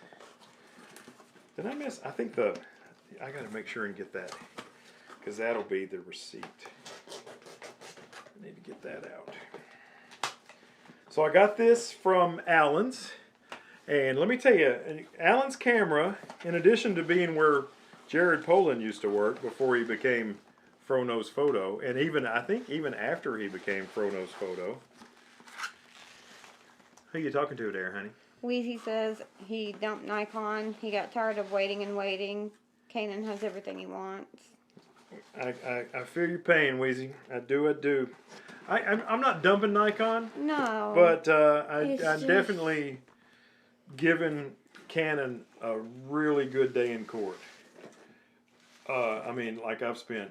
Did I miss? I think I gotta make sure and get that, because that'll be the receipt. I need to get that out. So I got this from Allen's, and let me tell you, Allen's camera, in addition to being where Jared Poland used to work before he became Frono's Photo, and I think even after he became Frono's Photo. Who are you talking to there, honey? Wheezy says he dumped Nikon. He got tired of waiting and waiting. Canon has everything he wants. I feel your pain, Wheezy. I do. I'm not dumping Nikon. No. But I'm definitely giving Canon a really good day in court. I mean, like I've spent.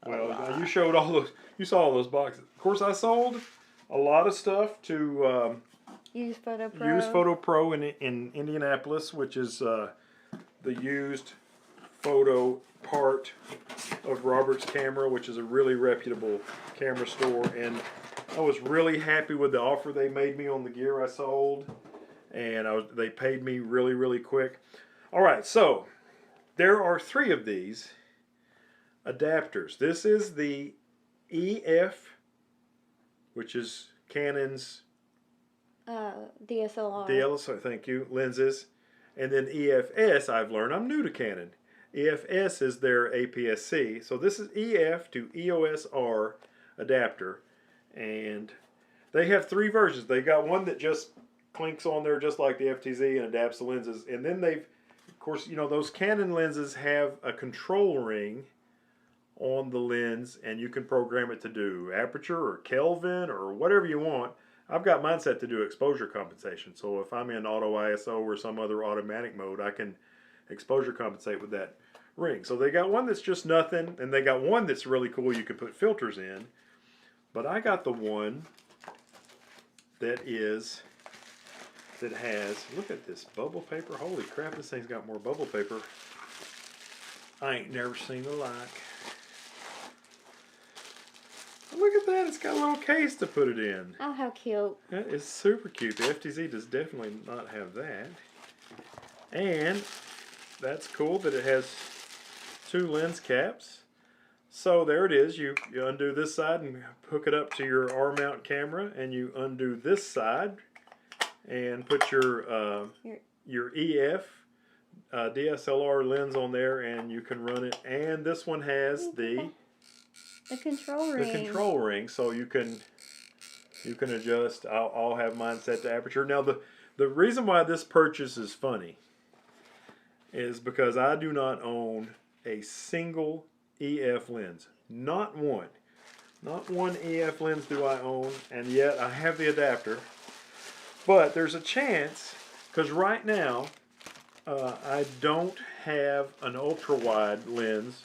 Well, you showed all those. You saw all those boxes. Of course, I sold a lot of stuff to Use Photo Pro. Use Photo Pro in Indianapolis, which is the used photo part of Robert's Camera, which is a really reputable camera store. And I was really happy with the offer they made me on the gear I sold, and they paid me really, really quick. All right, so there are 3 of these adapters. This is the EF, which is Canon's DSLR. Thank you, lenses. And then EFS, I've learned, I'm new to Canon. EFS is their APS-C. So this is EF to EOS R adapter. And they have 3 versions. They got one that just clinks on there just like the FTZ and adapts the lenses. And then they've, of course, you know, those Canon lenses have a control ring on the lens, and you can program it to do aperture or Kelvin or whatever you want. I've got mine set to do exposure compensation. So if I'm in auto ISO or some other automatic mode, I can exposure compensate with that ring. So they got one that's just nothing, and they got one that's really cool you can put filters in. But I got the one that has, look at this bubble paper. Holy crap, this thing's got more bubble paper. I ain't never seen the like. Look at that, it's got a little case to put it in. Oh, how cute. That is super cute. The FTZ does definitely not have that. And that's cool that it has 2 lens caps. So there it is. You undo this side and hook it up to your R-mount camera, and you undo this side and put your EF DSLR lens on there, and you can run it. And this one has the control ring. The control ring, so you can adjust. I'll have mine set to aperture. Now the reason why this purchase is funny is because I do not own a single EF lens. Not one. Not one EF lens do I own, and yet I have the adapter. But there's a chance, because right now I don't have an ultra wide lens.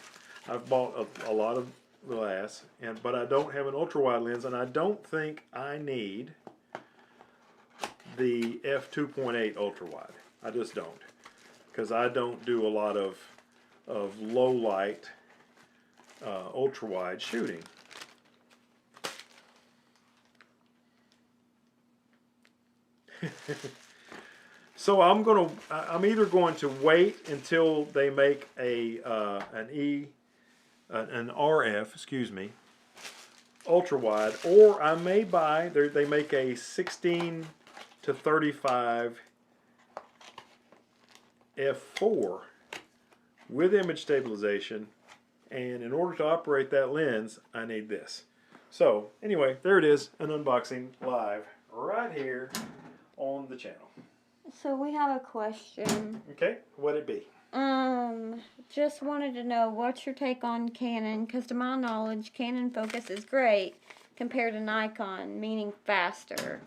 I've bought a lot of glass, but I don't have an ultra wide lens, and I don't think I need the f2.8 ultra wide. I just don't, because I don't do a lot of low light ultra wide shooting. So I'm either going to wait until they make an RF, ultra wide, or I may buy. They make a 16 to 35 f4 with image stabilization, and in order to operate that lens, I need this. So anyway, there it is, an unboxing live right here on the channel. So we have a question. Okay, what'd it be? Just wanted to know what's your take on Canon, because to my knowledge, Canon focus is great compared to Nikon, meaning faster.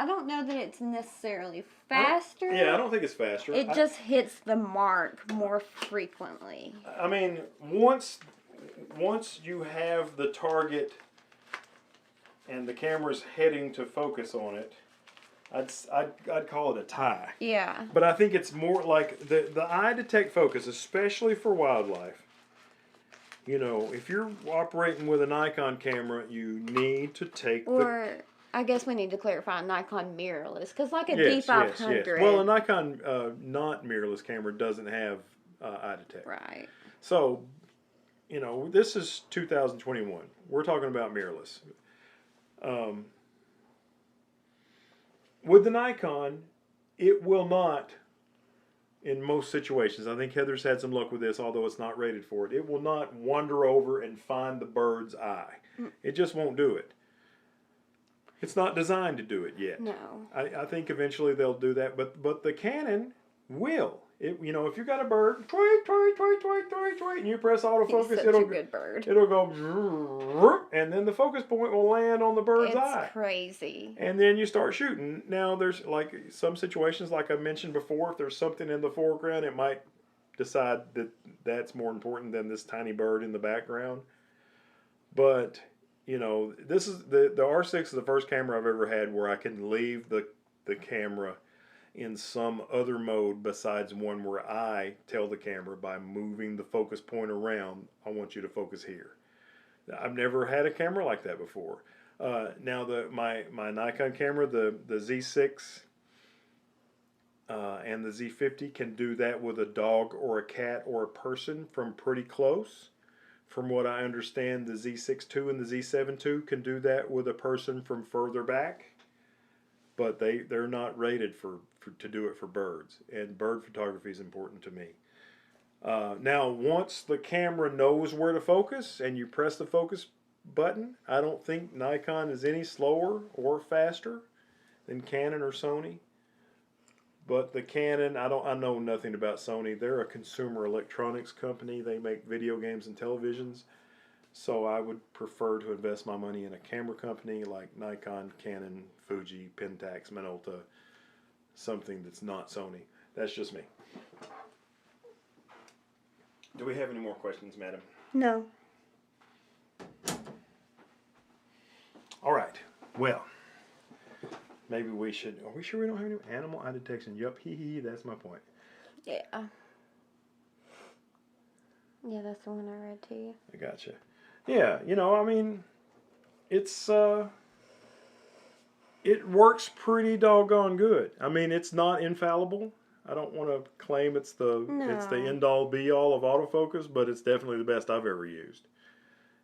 I don't know that it's necessarily faster. Yeah, I don't think it's faster. It just hits the mark more frequently. I mean, once you have the target and the camera's heading to focus on it, I'd call it a tie. Yeah. But I think it's more like the eye detect focus, especially for wildlife. You know, if you're operating with a Nikon camera, you need to take I guess we need to clarify Nikon mirrorless, because like a yes, D500. yes. Well, a Nikon not mirrorless camera doesn't have eye detect. Right. So, you know, this is 2021. We're talking about mirrorless. With the Nikon, it will not, in most situations, I think Heather's had some luck with this, although it's not rated for it, it will not wander over and find the bird's eye. It just won't do it. It's not designed to do it yet. No. I think eventually they'll do that, but the Canon will. You know, if you got a bird, tweet, tweet, tweet, tweet, tweet, tweet, and you press autofocus, He's such a good bird. It'll go, and then the focus point will land on the bird's eye. It's crazy. And then you start shooting. Now there's like some situations, like I mentioned before, if there's something in the foreground, it might decide that that's more important than this tiny bird in the background. But you know, this is the R6 is the first camera I've ever had where I can leave the camera in some other mode besides one where I tell the camera by moving the focus point around, I want you to focus here. I've never had a camera like that before. Now my Nikon camera, the Z6 and the Z50 can do that with a dog or a cat or a person from pretty close. From what I understand, the Z6 II and the Z7 II can do that with a person from further back. But they're not rated to do it for birds, and bird photography is important to me. Now, once the camera knows where to focus and you press the focus button, I don't think Nikon is any slower or faster than Canon or Sony. But the Canon, I know nothing about Sony. They're a consumer electronics company. They make video games and televisions. So I would prefer to invest my money in a camera company like Nikon, Canon, Fuji, Pentax, Minolta, something that's not Sony. That's just me. Do we have any more questions, madam? No. All right. Well, maybe we should. Are we sure we don't have any animal eye detection? Yup, that's my point. Yeah. Yeah, that's the one I read to you. I gotcha. Yeah, you know, I mean, it's it works pretty doggone good. I mean, it's not infallible. I don't want to claim it's the end all be all of autofocus, but it's definitely the best I've ever used.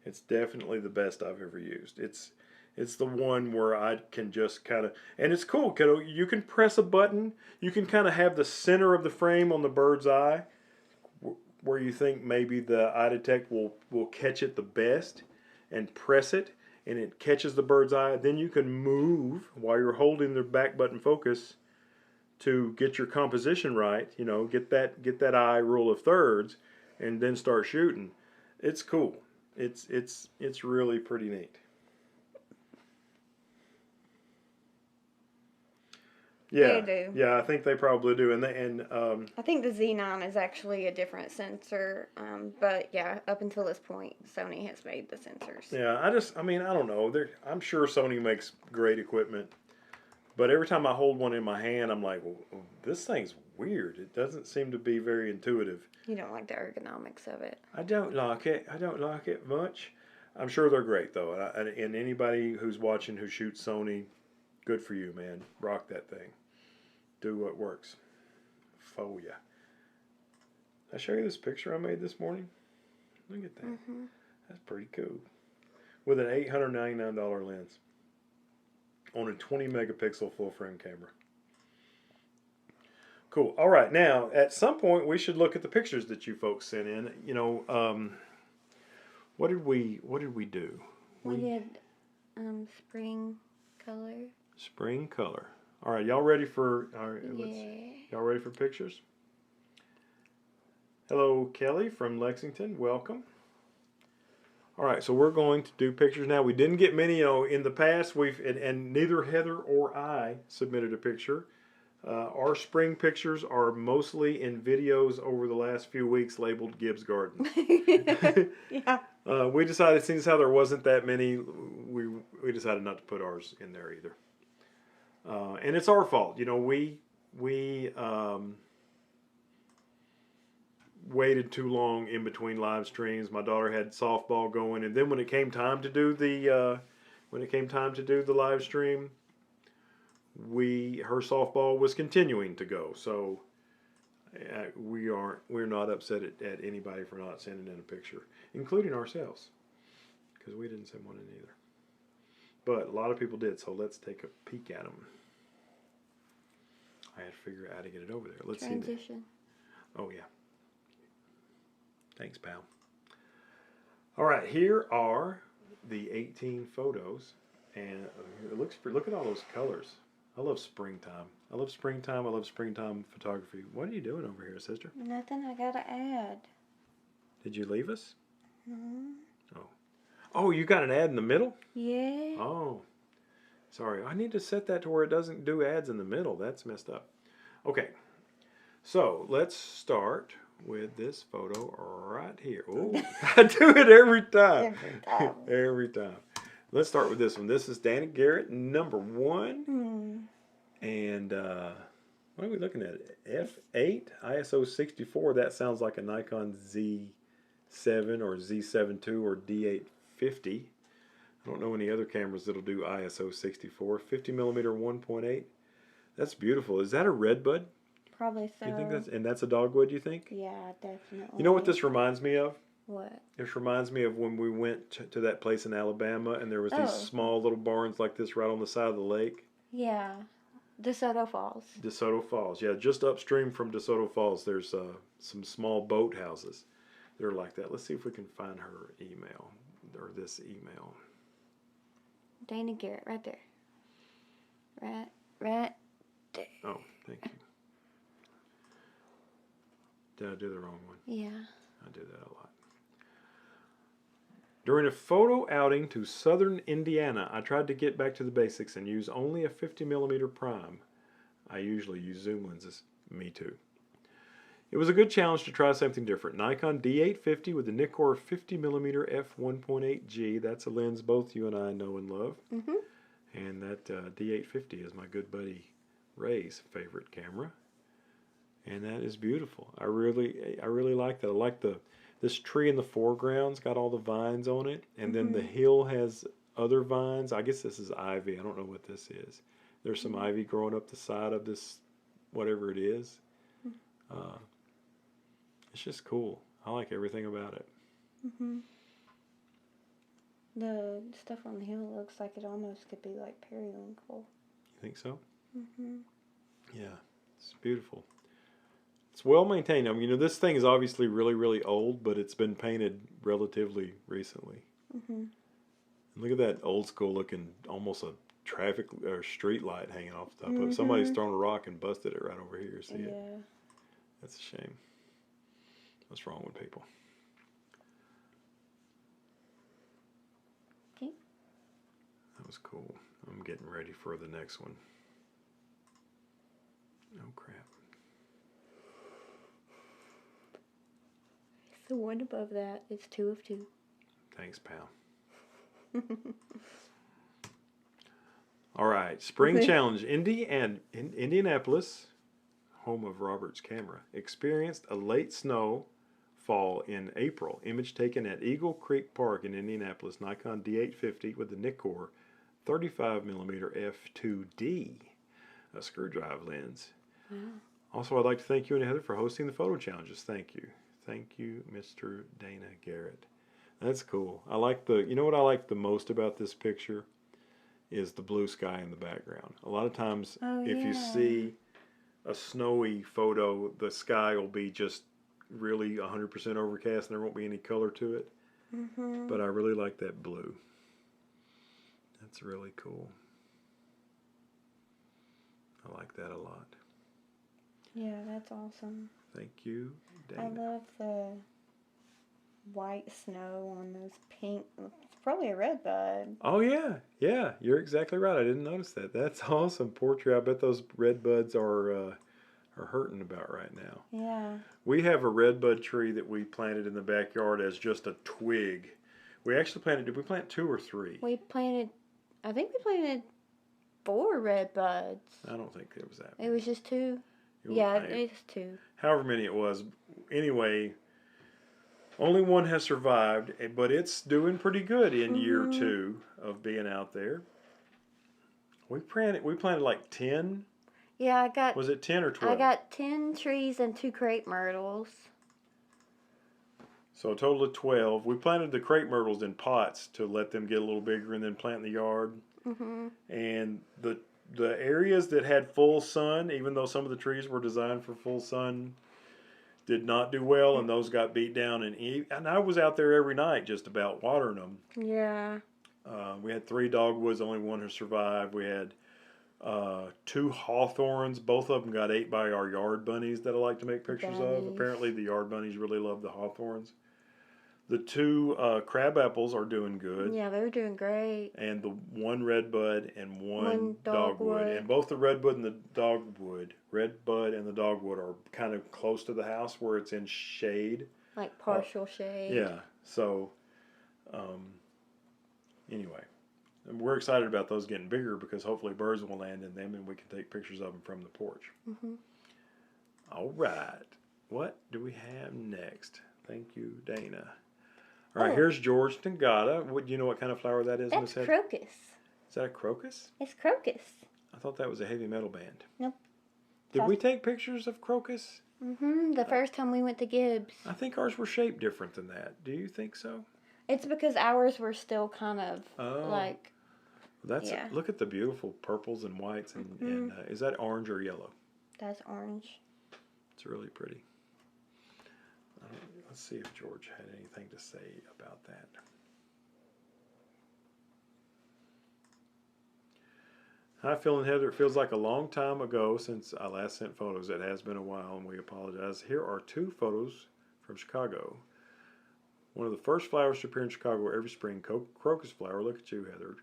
It's definitely the best I've ever used. It's the one where I can just kind of, and it's cool. You can press a button. You can kind of have the center of the frame on the bird's eye, where you think maybe the eye detect will catch it the best, and press it, and it catches the bird's eye. Then you can move while you're holding the back button focus to get your composition right. You know, get that eye rule of thirds, and then start shooting. It's cool. It's really pretty neat. Yeah, they do. Yeah, I think they probably do, and I think the Z9 is actually a different sensor, but yeah, up until this point, Sony has made the sensors. Yeah, I mean, I don't know. I'm sure Sony makes great equipment, but every time I hold one in my hand, I'm like, well, this thing's weird. It doesn't seem to be very intuitive. You don't like the ergonomics of it. I don't like it. I don't like it much. I'm sure they're great though, and anybody who's watching who shoots Sony, good for you, man. Rock that thing. Do what works for ya. Did I show you this picture I made this morning? Look at that. Mm-hmm. That's pretty cool. With an $899 lens on a 20 megapixel full frame camera. Cool. All right. Now, at some point, we should look at the pictures that you folks sent in. You know, what did we do? We did spring color. Spring color. All right, y'all ready for? All right, Yeah. Y'all ready for pictures? Hello, Kelly from Lexington. Welcome. All right, so we're going to do pictures now. We didn't get many, in the past. And neither Heather or I submitted a picture. Our spring pictures are mostly in videos over the last few weeks labeled Gibbs Garden. Yeah. We decided, since how there wasn't that many, we decided not to put ours in there either. And it's our fault. We waited too long in between live streams. My daughter had softball going, and then when it came time to do the live stream, her softball was continuing to go. So we're not upset at anybody for not sending in a picture, including ourselves, because we didn't send one in either. But a lot of people did, so let's take a peek at them. I had to figure out how to get it over there. Let's Transition. see. Oh, yeah. Thanks, pal. All right, here are the 18 photos. And look at all those colors. I love springtime. I love springtime photography. What are you doing over here, sister? Nothing I gotta add. Did you leave us? No. Oh, you got an ad in the middle? Yeah. Oh, sorry. I need to set that to where it doesn't do ads in the middle. That's messed up. Okay, so let's start with this photo right here. Oh, I do it every time. Every time. Let's start with this one. This is Dana Garrett, #1. And what are we looking at? F8, ISO 64. That sounds like a Nikon Z7 or Z7 II or D850. I don't know any other cameras that'll do ISO 64. 50mm 1.8. That's beautiful. Is that a redbud? Probably so. You think that's a dogwood, you think? Yeah, definitely. You know what this reminds me of? What? This reminds me of when we went to that place in Alabama, and there was these small little barns like this right on the side of the lake. Yeah. DeSoto Falls. DeSoto Falls. Yeah, just upstream from DeSoto Falls, there's some small boat houses. They're like that. Let's see if we can find her email, or this email. Dana Garrett, right there. Right there. Oh, thank you. Did I do the wrong one? Yeah. I do that a lot. During a photo outing to southern Indiana, I tried to get back to the basics and use only a 50mm prime. I usually use zoom lenses. Me too. It was a good challenge to try something different. Nikon D850 with the Nikkor 50mm f1.8G. That's a lens both you and I know and love. And that D850 is my good buddy Ray's favorite camera. And that is beautiful. I really like that. I like this tree in the foreground's got all the vines on it, and then the hill has other vines. I guess this is ivy. I don't know what this is. There's some ivy growing up the side of this, whatever it is. It's just cool. I like everything about it. The stuff on the hill looks like it almost could be like periwinkle. You think so? Yeah, it's beautiful. It's well maintained. I mean, this thing is obviously really, really old, but it's been painted relatively recently. And look at that old school looking, almost a traffic or street light hanging off the top of it. Somebody's thrown a rock and busted it right over here. See it? That's a shame. What's wrong with people? Okay. That was cool. I'm getting ready for the next one. Oh, crap. The one above that is 2 of 2. Thanks, pal. All right, Spring Challenge. Indianapolis, home of Robert's camera, experienced a late snowfall in April. Image taken at Eagle Creek Park in Indianapolis. Nikon D850 with the Nikkor 35mm f2D, a screwdriver lens. Wow. Also, I'd like to thank you and Heather for hosting the photo challenges. Thank you. Thank you, Mr. Dana Garrett. That's cool. You know what I like the most about this picture is the blue sky in the background. A lot of times, if you see a snowy photo, the sky will be just really 100% overcast and there won't be any color to it. But I really like that blue. That's really cool. I like that a lot. Yeah, that's awesome. Thank you, Dana. I love white snow on those pink. It's probably a red bud. Oh yeah, yeah, you're exactly right. I didn't notice that. That's awesome. Poor tree. I bet those red buds are hurting about right now. Yeah. We have a red bud tree that we planted in the backyard as just a twig. We actually planted. Did we plant 2 or 3? We planted. I think we planted 4 red buds. I don't think it was that. It was just 2. It was- Yeah, I- it's 2. However many it was. Anyway, only one has survived, but it's doing pretty good in year 2 of being out there. We planted like 10. Yeah, I got. Was it 10 or 12? I got 10 trees and 2 crepe myrtles. So a total of 12. We planted the crepe myrtles in pots to let them get a little bigger and then plant in the yard. And the areas that had full sun, even though some of the trees were designed for full sun, did not do well, and those got beat down. And I was out there every night just about watering them. Yeah. We had 3 dogwoods, only one has survived. We had 2 hawthorns. Both of them got ate by our yard bunnies that I like to make pictures of. Apparently the yard bunnies really love the hawthorns. The 2 crab apples are doing good. Yeah, they're doing great. And the 1 red bud and 1 dogwood. dogwood. And both the red bud and the dogwood are kind of close to the house where it's in shade. Like partial shade. Yeah. So, anyway, and we're excited about those getting bigger because hopefully birds will land in them and we can take pictures of them from the porch. All right. What do we have next? Thank you, Dana. All right, here's George Tangata. Do you know what kind of flower that is, That's Miss Heather? crocus. Is that a crocus? It's crocus. I thought that was a heavy metal band. Nope. Did we take pictures of crocus? The first time we went to Gibbs. I think ours were shaped different than that. Do you think so? It's because ours were still kind of like. That's look at the beautiful purples and whites and is that orange or yellow? That's orange. It's really pretty. Let's see if George had anything to say about that. Hi, Phil and Heather. It feels like a long time ago since I last sent photos. It has been a while, and we apologize. Here are 2 photos from Chicago. One of the first flowers to appear in Chicago every spring, crocus flower. Look at you, Heather.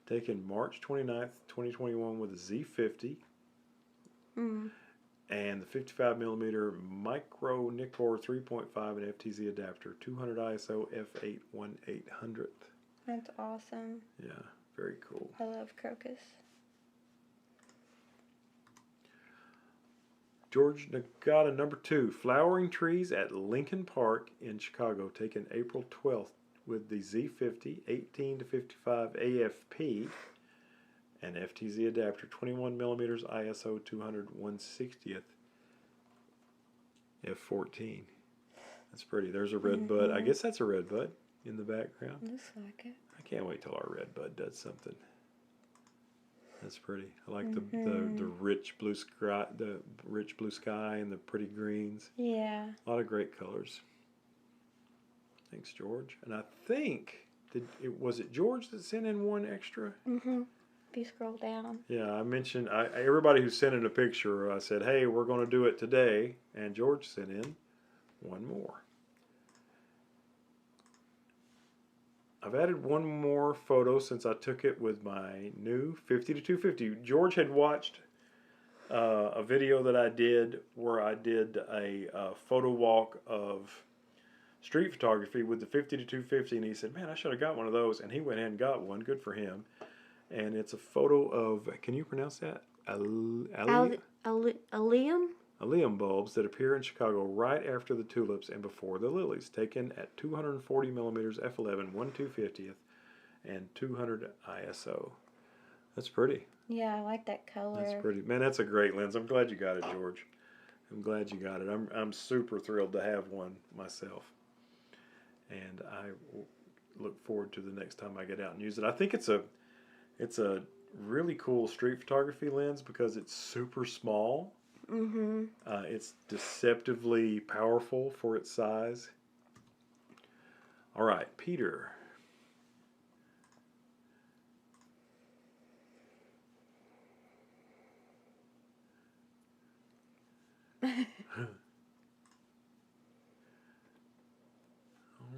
Taken March 29th, 2021 with a Z50. And the 55mm micro Nikkor 3.5 and FTZ adapter, 200 ISO f8/1800. That's awesome. Yeah, very cool. I love crocus. George Nagata, number 2, flowering trees at Lincoln Park in Chicago, taken April 12th with the Z50 18-55 AFP and FTZ adapter, 21mm ISO 200 1/60th f14. That's pretty. There's a red bud. I guess that's a red bud in the background. Looks like it. I can't wait till our red bud does something. That's pretty. I like the rich blue sky, and the pretty greens. Yeah. A lot of great colors. Thanks, George. And I think was it George that sent in 1 extra? If you scroll down. Yeah, I mentioned everybody who sent in a picture. I said, "Hey, we're going to do it today," and George sent in 1 more. I've added 1 more photo since I took it with my new 50-250. George had watched a video that I did where I did a photo walk of street photography with the 50-250, and he said, "Man, I should have got one of those," and he went ahead and got one. Good for him. And it's a photo of, can you pronounce that? Allium? Allium bulbs that appear in Chicago right after the tulips and before the lilies, taken at 240mm f11 1/250th and 200 ISO. That's pretty. Yeah, I like that color. That's pretty. Man, that's a great lens. I'm glad you got it, George. I'm glad you got it. I'm super thrilled to have one myself. And I look forward to the next time I get out and use it. I think it's a really cool street photography lens because it's super small. It's deceptively powerful for its size. All right, Peter. All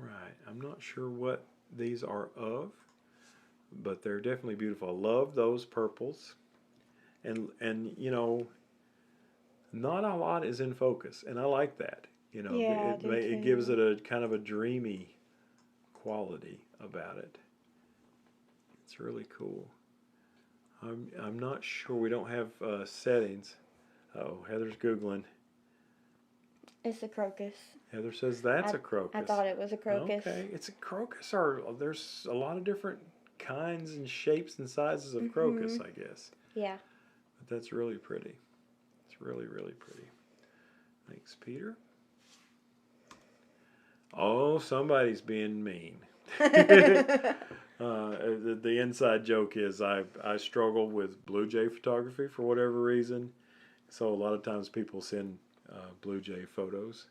right. I'm not sure what these are of, but they're definitely beautiful. I love those purples. And you know, not a lot is in focus, and I like that. You know, Yeah, I do it too. gives it a kind of a dreamy quality about it. It's really cool. I'm not sure. We don't have settings. Oh, Heather's googling. It's a crocus. Heather says that's a I crocus. thought it was a crocus. Okay, it's a crocus. Or there's a lot of different kinds and shapes and sizes of crocus, I guess. Yeah. But that's really pretty. It's really, really pretty. Thanks, Peter. Oh, somebody's being mean. The inside joke is I struggle with Blue Jay photography for whatever reason. So a lot of times people send Blue Jay photos.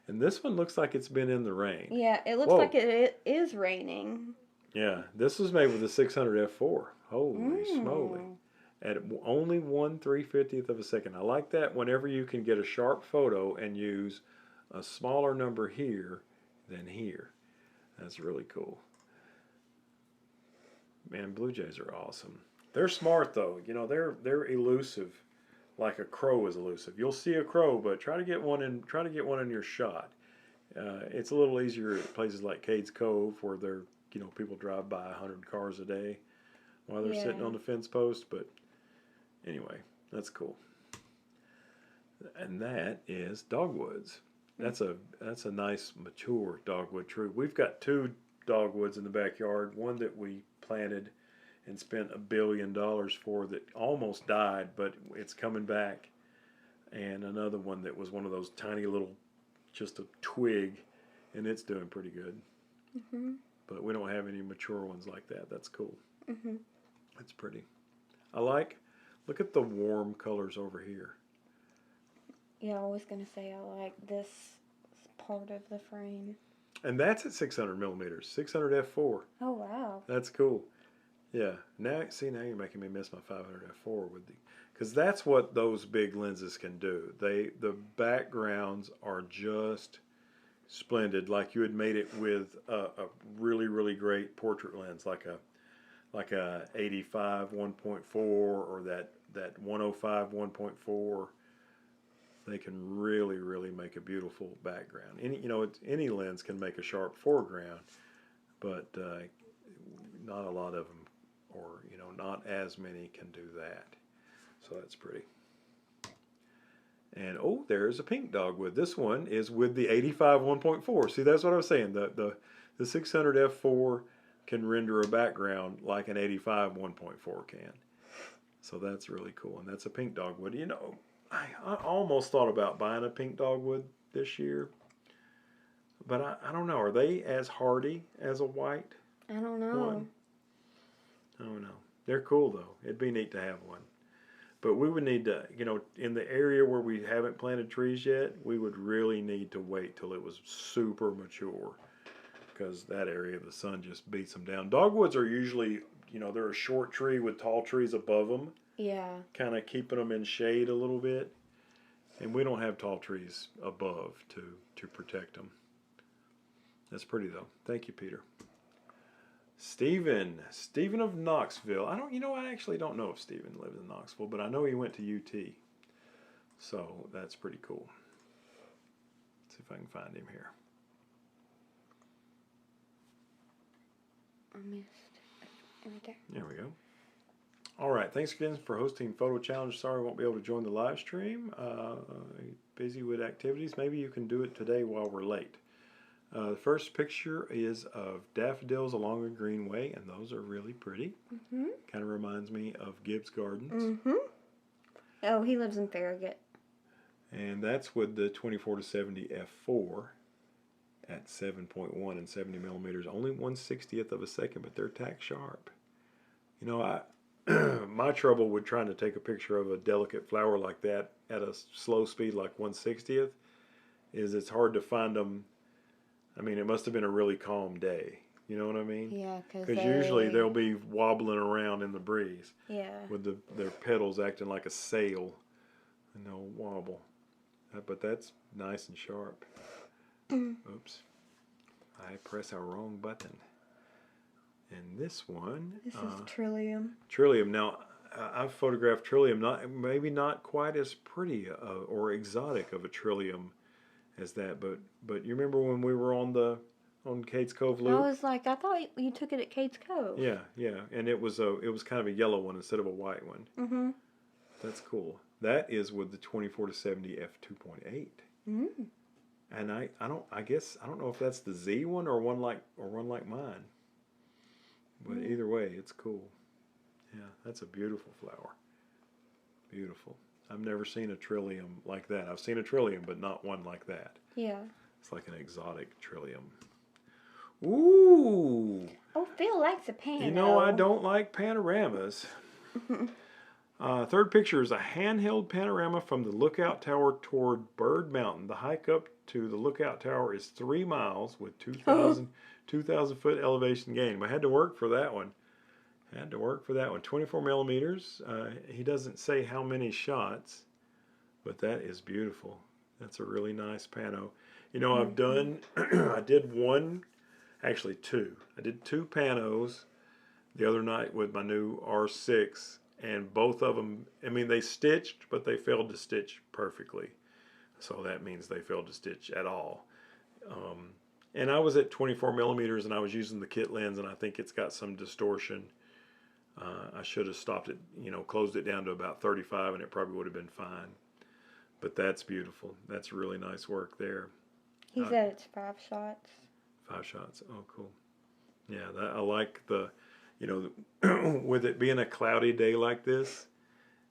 And this one looks like it's been in the rain. Yeah, it looks like it is raining. Yeah, this was made with a 600 f4. Holy smoly. At only 1/350th of a second. I like that whenever you can get a sharp photo and use a smaller number here than here. That's really cool. Man, Blue Jays are awesome. They're smart though. You know, they're elusive, like a crow is elusive. You'll see a crow, but try to get one in your shot. It's a little easier at places like Cades Cove, where people drive by 100 cars a day while they're sitting on the fence post. But anyway, that's cool. And that is dogwoods. That's a nice mature dogwood tree. We've got two dogwoods in the backyard. One that we planted and spent $1 billion for that almost died, but it's coming back. And another one that was one of those tiny little, just a twig, and it's doing pretty good. But we don't have any mature ones like that. That's cool. That's pretty. Look at the warm colors over here. Yeah, I was going to say I like this part of the frame. And that's at 600 millimeters, 600 f4. Oh, wow. That's cool. Yeah. Now you're making me miss my 500 f4 because that's what those big lenses can do. The backgrounds are just splendid. Like you had made it with a really, really great portrait lens, like a 85 1.4 or that 105 1.4. They can really, really make a beautiful background. Any lens can make a sharp foreground, but not a lot of them, or not as many can do that. So that's pretty. And there's a pink dogwood. This one is with the 85 1.4. See, that's what I was saying. The 600 f4 can render a background like an 85 1.4 can. So that's really cool. And that's a pink dogwood. I almost thought about buying a pink dogwood this year, but I don't know. Are they as hardy as a white? I don't know. One? I don't know. They're cool though. It'd be neat to have one. But we would need to, in the area where we haven't planted trees yet, we would really need to wait till it was super mature, because that area the sun just beats them down. Dogwoods are usually, they're a short tree with tall trees above them. Yeah. Kind of keeping them in shade a little bit. And we don't have tall trees above to protect them. That's pretty though. Thank you, Peter. Stephen of Knoxville. I actually don't know if Stephen lives in Knoxville, but I know he went to UT. So that's pretty cool. Let's see if I can find him here. I missed right there. There we go. All right, thanks again for hosting Photo Challenge. Sorry I won't be able to join the live stream. Busy with activities. Maybe you can do it today while we're late. The first picture is of daffodils along a greenway, and those are really pretty. Kind of reminds me of Gibbs Gardens. Oh, he lives in Farragut. And that's with the 24-70 f4 at 7.1 and 70 millimeters. Only 1/60th of a second, but they're tack sharp. My trouble with trying to take a picture of a delicate flower like that at a slow speed like 1/60th is it's hard to find them. I mean, it must have been a really calm day. You know what I mean? Yeah, because usually they'll be wobbling around in the breeze. Yeah. With their petals acting like a sail, and they'll wobble. But that's nice and sharp. Oops. I press a wrong button. And this one, This is Trillium. Trillium. Now, I've photographed Trillium, maybe not quite as pretty or exotic of a Trillium as that, but you remember when we were on Cade's Cove Loop? I was like, I thought you took it at Cade's Cove. Yeah, and it was kind of a yellow one instead of a white one. Mm-hmm. That's cool. That is with the 24-70 f2.8. Mm. And I don't know if that's the Z one or one like mine. But either way, it's cool. Yeah, that's a beautiful flower. Beautiful. I've never seen a Trillium like that. I've seen a Trillium, but not one like that. Yeah. It's like an exotic Trillium. Ooh! Oh, Phil likes a pano. You know, I don't like panoramas. Third picture is a handheld panorama from the lookout tower toward Bird Mountain. The hike up to the lookout tower is 3 miles with 2,000 foot elevation gain. I had to work for that one. 24 millimeters. He doesn't say how many shots, but that is beautiful. That's a really nice pano. You know, I've done, I did two. I did 2 panos the other night with my new R6, and both of them, I mean, they stitched, but they failed to stitch perfectly. So that means they failed to stitch at all. And I was at 24 millimeters, and I was using the kit lens, and I think it's got some distortion. I should have stopped it, closed it down to about 35, and it probably would have been fine. But that's beautiful. That's really nice work there. He said it's 5 shots. 5 shots. Oh, cool. Yeah, I like the, with it being a cloudy day like this,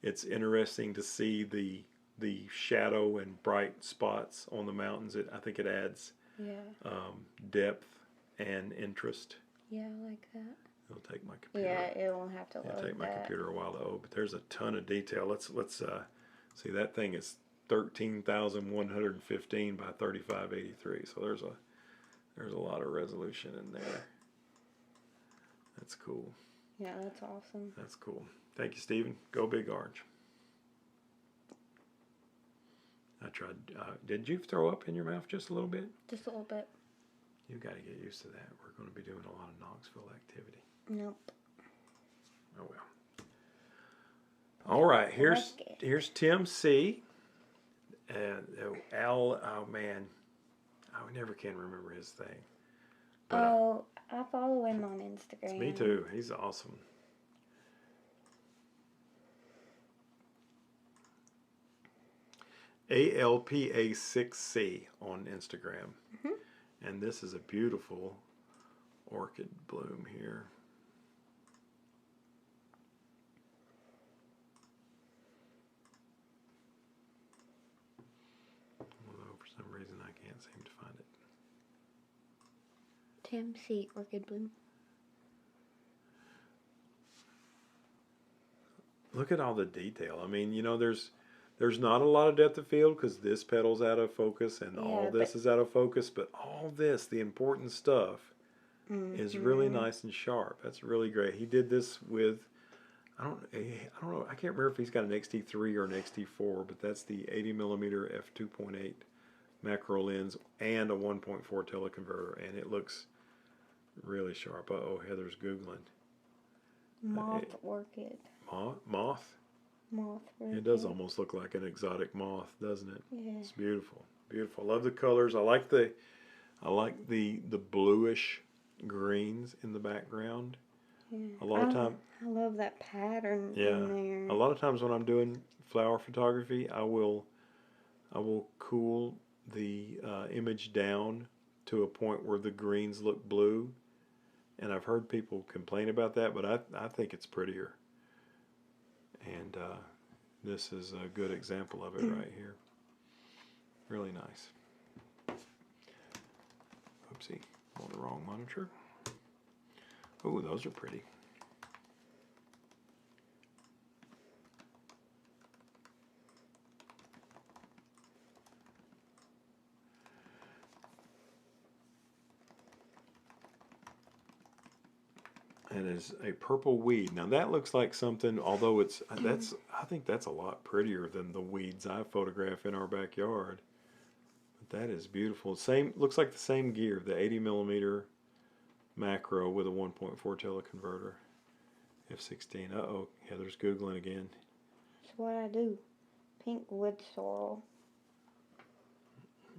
it's interesting to see the shadow and bright spots on the mountains. I think it adds depth and interest. Yeah, I like that. It'll take my computer. Yeah, it won't have to load. It'll take my computer a while to open. But there's a ton of detail. Let's see. That thing is 13,115 by 3583. So there's a lot of resolution in there. That's cool. Yeah, that's awesome. That's cool. Thank you, Stephen. Go Big Orange. I tried. Did you throw up in your mouth just a little bit? Just a little bit. You've got to get used to that. We're going to be doing a lot of Knoxville activity. Nope. Oh well. All right. Here's Tim C. Al. Oh man, I never can remember his thing. But I follow him on Instagram. Me too. He's awesome. ALPA6C on Instagram. And this is a beautiful orchid bloom here. Although for some reason I can't seem to find it. Tim C. Orchid bloom. Look at all the detail. I mean, there's not a lot of depth of field because this petal's out of focus and all this is out of focus, but all this, the important stuff, is really nice and sharp. That's really great. He did this with, I don't know, I can't remember if he's got an XT3 or an XT4, but that's the 80 millimeter f2.8 macro lens and a 1.4 teleconverter, and it looks really sharp. Uh-oh, Heather's Googling. Moth orchid. Moth? Moth orchid. It does almost look like an exotic moth, doesn't it? Yeah. It's beautiful. Beautiful. I love the colors. I like the bluish greens in the background. Yeah. A lot of time. I love that pattern in there. A lot of times when I'm doing flower photography, I will cool the image down to a point where the greens look blue, and I've heard people complain about that, but I think it's prettier. And this is a good example of it right here. Really nice. Oopsie, on the wrong monitor. Oh, those are pretty. And is a purple weed. Now that looks like something, although I think that's a lot prettier than the weeds I photograph in our backyard. But That is beautiful. Same, looks like the same gear, the 80 millimeter macro with a 1.4 teleconverter. F16. Uh-oh, Heather's Googling again. That's what I do. Pink wood sorrel.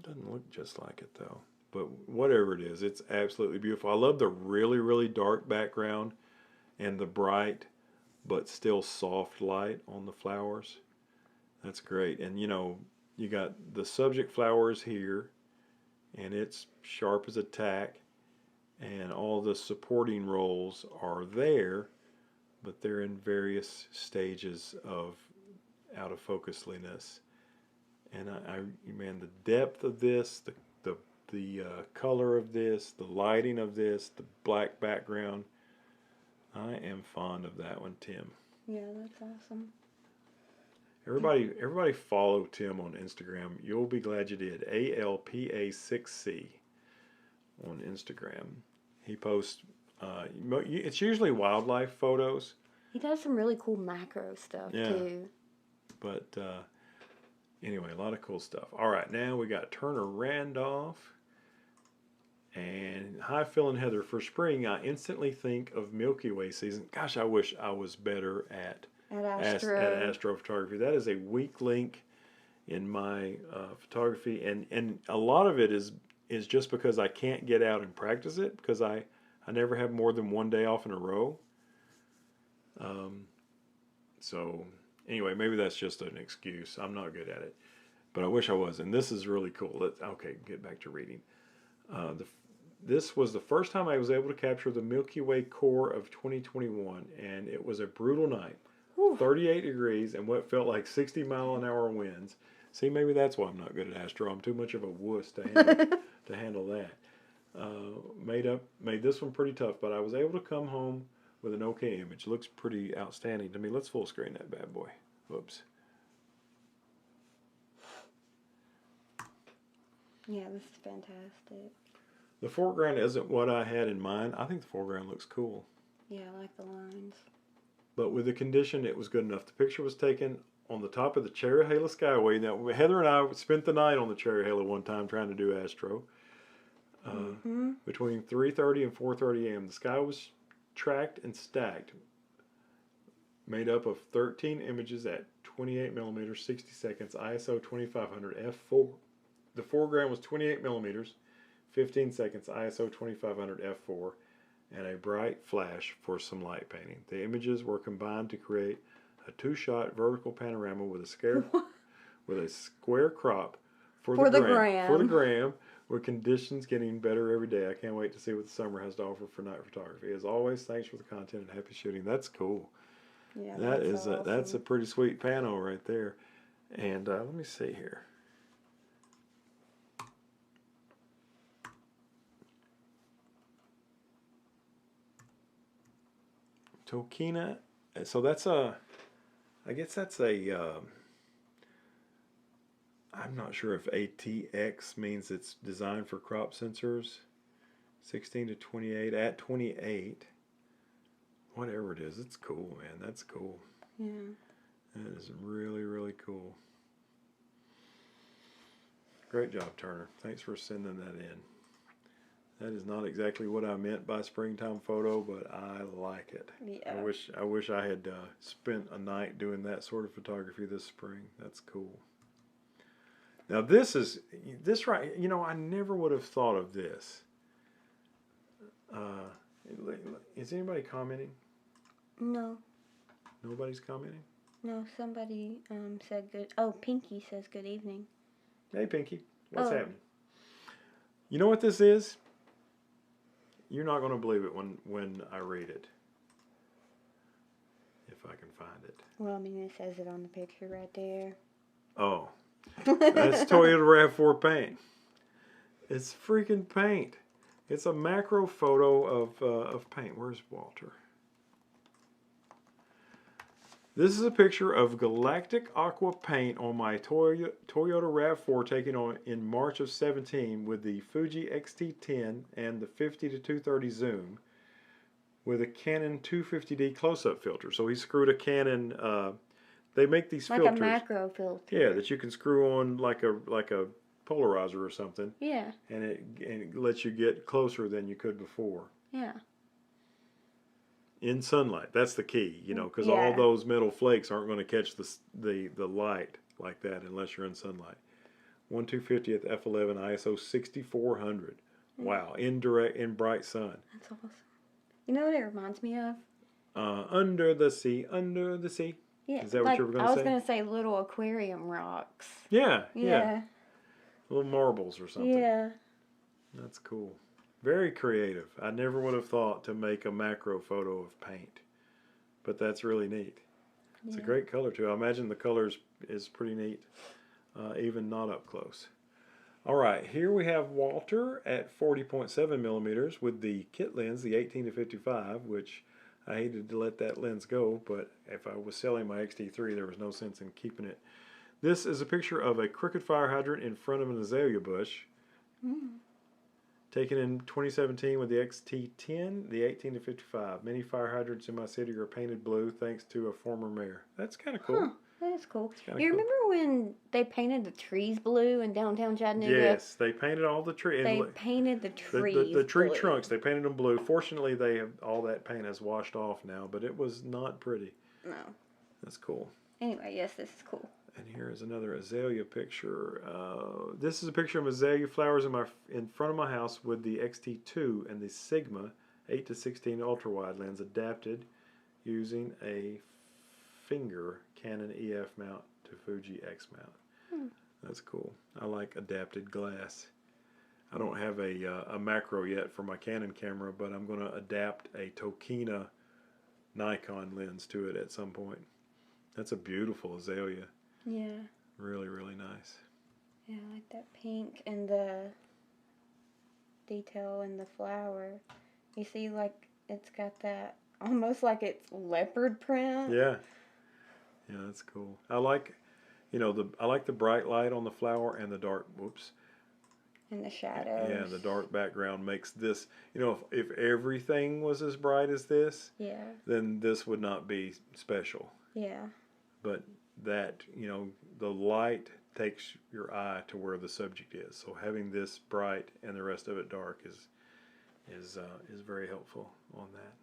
Doesn't look just like it though. But whatever it is, it's absolutely beautiful. I love the really, really dark background and the bright but still soft light on the flowers. That's great. And you know, you got the subject flowers here, and it's sharp as a tack, and all the supporting roles are there, but they're in various stages of out of focusliness. And man, the depth of this, the color of this, the lighting of this, the black background. I am fond of that one, Tim. Yeah, that's awesome. Everybody follow Tim on Instagram. You'll be glad you did. ALPA6C on Instagram. He posts, it's usually wildlife photos. He does some really cool macro stuff too. But anyway, a lot of cool stuff. All right, now we got Turner Randolph. And hi, Phil and Heather. For spring, I instantly think of Milky Way season. Gosh, I wish I was better at astrophotography. That is a weak link in my photography, and a lot of it is just because I can't get out and practice it because I never have more than one day off in a row. So anyway, maybe that's just an excuse. I'm not good at it, but I wish I was. And this is really cool. Okay, get back to reading. This was the first time I was able to capture the Milky Way core of 2021, and it was a brutal night. Whew. 38 degrees and what felt like 60-mile-an-hour winds. See, maybe that's why I'm not good at astro. I'm too much of a wuss to handle that. Made this one pretty tough, but I was able to come home with an okay image. Looks pretty outstanding to me. Let's full screen that bad boy. Whoops. Yeah, this is fantastic. The foreground isn't what I had in mind. I think the foreground looks cool. Yeah, I like the lines. But with the condition, it was good enough. The picture was taken on the top of the Cherryhala Skyway. Now, Heather and I spent the night on the Cherryhala one time trying to do astro. Between 3:30 and 4:30 a.m. The sky was tracked and stacked, made up of 13 images at 28 millimeters, 60 seconds, ISO 2500 f4. The foreground was 28 millimeters, 15 seconds, ISO 2500 f4, and a bright flash for some light painting. The images were combined to create a two-shot vertical panorama with a square crop for the gram, with conditions getting better every day. I can't wait to see what the summer has to offer for night photography. As always, thanks for the content and happy shooting. That's cool. Yeah, that's a pretty sweet pano right there. And let me see here. Tokina, so that's I guess that's I'm not sure if ATX means it's designed for crop sensors. 16 to 28, at 28. Whatever it is, it's cool, man. That's cool. Yeah. That is really, really cool. Great job, Turner. Thanks for sending that in. That is not exactly what I meant by springtime photo, but I like it. Yeah. I wish I had spent a night doing that sort of photography this spring. That's cool. Now this right, you know, I never would have thought of this. Is anybody commenting? No. Nobody's commenting? No, somebody said good. Oh, Pinky says good evening. Hey, Pinky. What's happening? You know what this is? You're not going to believe it when I read it. If I can find it. Well, I mean, it says it on the picture right there. Oh. That's Toyota RAV4 paint. It's freaking paint. It's a macro photo of paint. Where's Walter? This is a picture of galactic aqua paint on my Toyota RAV4 taken on in March of 17 with the Fuji X-T10 and the 50 to 230 zoom with a Canon 250D close-up filter. So he screwed a Canon. They make these filters. Like a macro filter. Yeah, that you can screw on like a polarizer or something, Yeah. and it lets you get closer than you could before. Yeah. In sunlight, that's the key, because all Yeah. those metal flakes aren't going to catch the light like that unless you're in sunlight. 1/250th f11 ISO 6400. Wow, in bright sun. That's awesome. You know what it reminds me of? Under the sea, under the sea. Yeah. Is that what you were going to I say? was going to say little aquarium rocks. Yeah, yeah. Yeah. Little marbles or something. Yeah. That's cool. Very creative. I never would have thought to make a macro photo of paint, but that's really neat. It's a great color too. I imagine the colors is pretty neat, even not up close. All right, here we have Walter at 40.7 millimeters with the kit lens, the 18-55, which I hated to let that lens go, but if I was selling my XT3, there was no sense in keeping it. This is a picture of a crooked fire hydrant in front of an azalea bush. Taken in 2017 with the XT10, the 18-55. Many fire hydrants in my city are painted blue thanks to a former mayor. That's kind of cool. Huh, that is cool. You cool. remember when they painted the trees blue in downtown Chattanooga? Yes, they painted all the trees. They painted the trees the tree blue. trunks, they painted them blue. Fortunately, they have all that paint has washed off now, but it was not pretty. No. That's cool. Anyway, yes, this is cool. And here is another azalea picture. This is a picture of azalea flowers in front of my house with the XT2 and the Sigma 8-16 ultra wide lens adapted using a finger Canon EF mount to Fuji X mount. That's cool. I like adapted glass. I don't have a macro yet for my Canon camera, but I'm going to adapt a Tokina Nikon lens to it at some point. That's a beautiful azalea. Yeah. Really, really nice. Yeah, I like that pink and the detail in the flower. You see, like, it's got that, almost like it's leopard print. Yeah. Yeah, that's cool. I like, I like the bright light on the flower and the dark, And the shadows. Yeah, the dark background makes this, if everything was as bright as this, Yeah. then this would not be special. Yeah. But that, the light takes your eye to where the subject is. So having this bright and the rest of it dark is very helpful on that.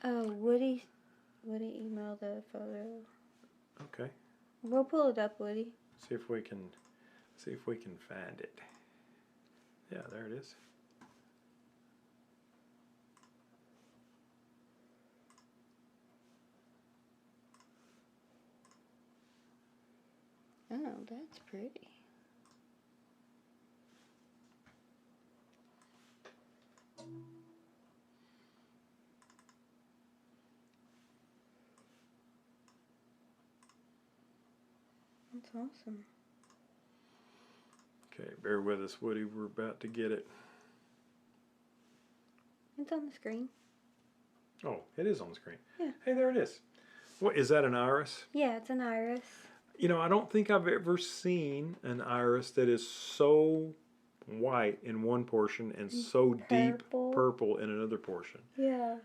Oh, Woody emailed the photo. Okay. We'll pull it up, Woody. See if we can find it. Yeah, there it is. Oh, that's pretty. That's awesome. Okay, bear with us, Woody. We're about to get it. It's on the screen. Oh, it is on the screen. Yeah. Hey, there it is. What is that? An iris? Yeah, it's an iris. I don't think I've ever seen an iris that is so white in one portion and so deep purple in another portion. Yeah.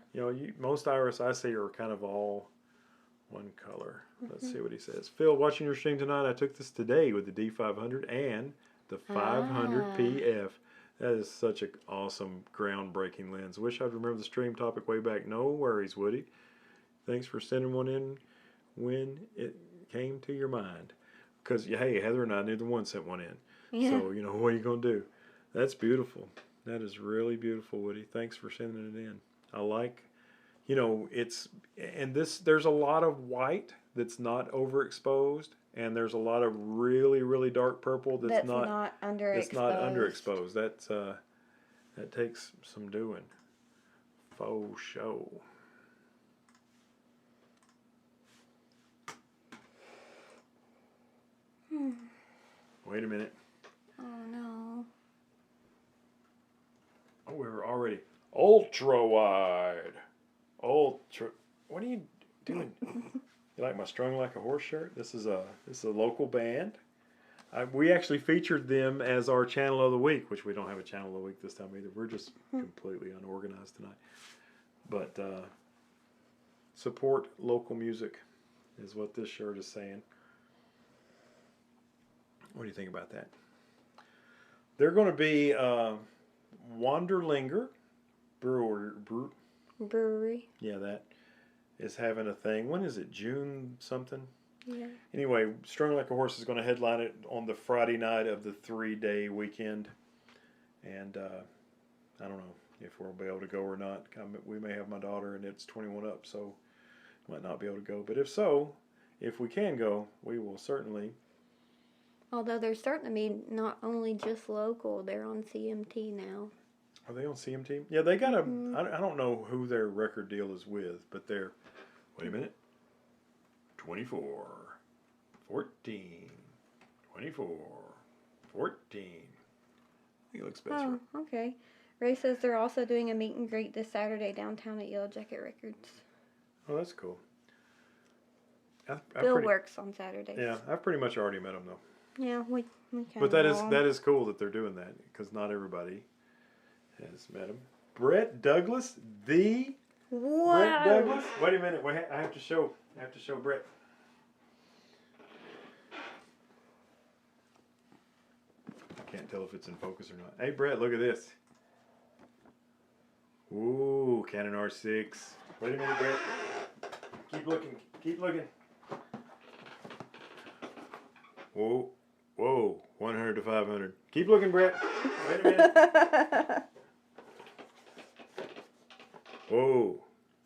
Most iris I see are kind of all one color. Let's see what he says. Phil, watching your stream tonight, I took this today with the D500 and the 500 PF. That is such an awesome, groundbreaking lens. Wish I'd remember the stream topic way back. No worries, Woody. Thanks for sending one in when it came to your mind. Because, hey, Heather and I, neither one sent one in. Yeah. So, what are you going to do? That's beautiful. That is really beautiful, Woody. Thanks for sending it in. I like, there's a lot of white that's not overexposed, and there's a lot of really, really dark purple that's not underexposed. It's not underexposed. That takes some doing. Faux show. Wait a minute. Oh no. Oh, we were already ultra wide. Ultra. What are you doing? You like my Strung Like a Horse shirt? This is a local band. We actually featured them as our channel of the week, which we don't have a channel of the week this time either. We're just completely unorganized tonight. But support local music is what this shirt is saying. What do you think about that? They're going to be Wanderlinger Brewery. Yeah, that is having a thing. When is it? June something? Yeah. Anyway, Strung Like a Horse is going to headline it on the Friday night of the 3-day weekend. And I don't know if we'll be able to go or not. We may have my daughter, and it's 21 up, so might not be able to go. But if so, if we can go, we will certainly. Although they're starting to be not only just local, they're on CMT now. Are they on CMT? Yeah, they got a. I don't know who their record deal is with, but they're. Wait a minute. 24, 14, 24, 14. I think it looks better. Oh, okay. Ray says they're also doing a meet and greet this Saturday downtown at Yellow Jacket Records. Oh, that's cool. Bill works on Saturdays. Yeah, I've pretty much already met him though. Yeah, we kind But that is cool that they're doing that because not everybody has met him. Brett Douglas, the Brett Douglas. Wait a minute. I have to show Brett. I can't tell if it's in focus or not. Hey, Brett, look at this. Ooh, Canon R6. Wait a minute, Brett. Keep looking. Keep looking. Whoa. Whoa. 100 to 500. Keep looking, Brett. Wait a minute. Whoa.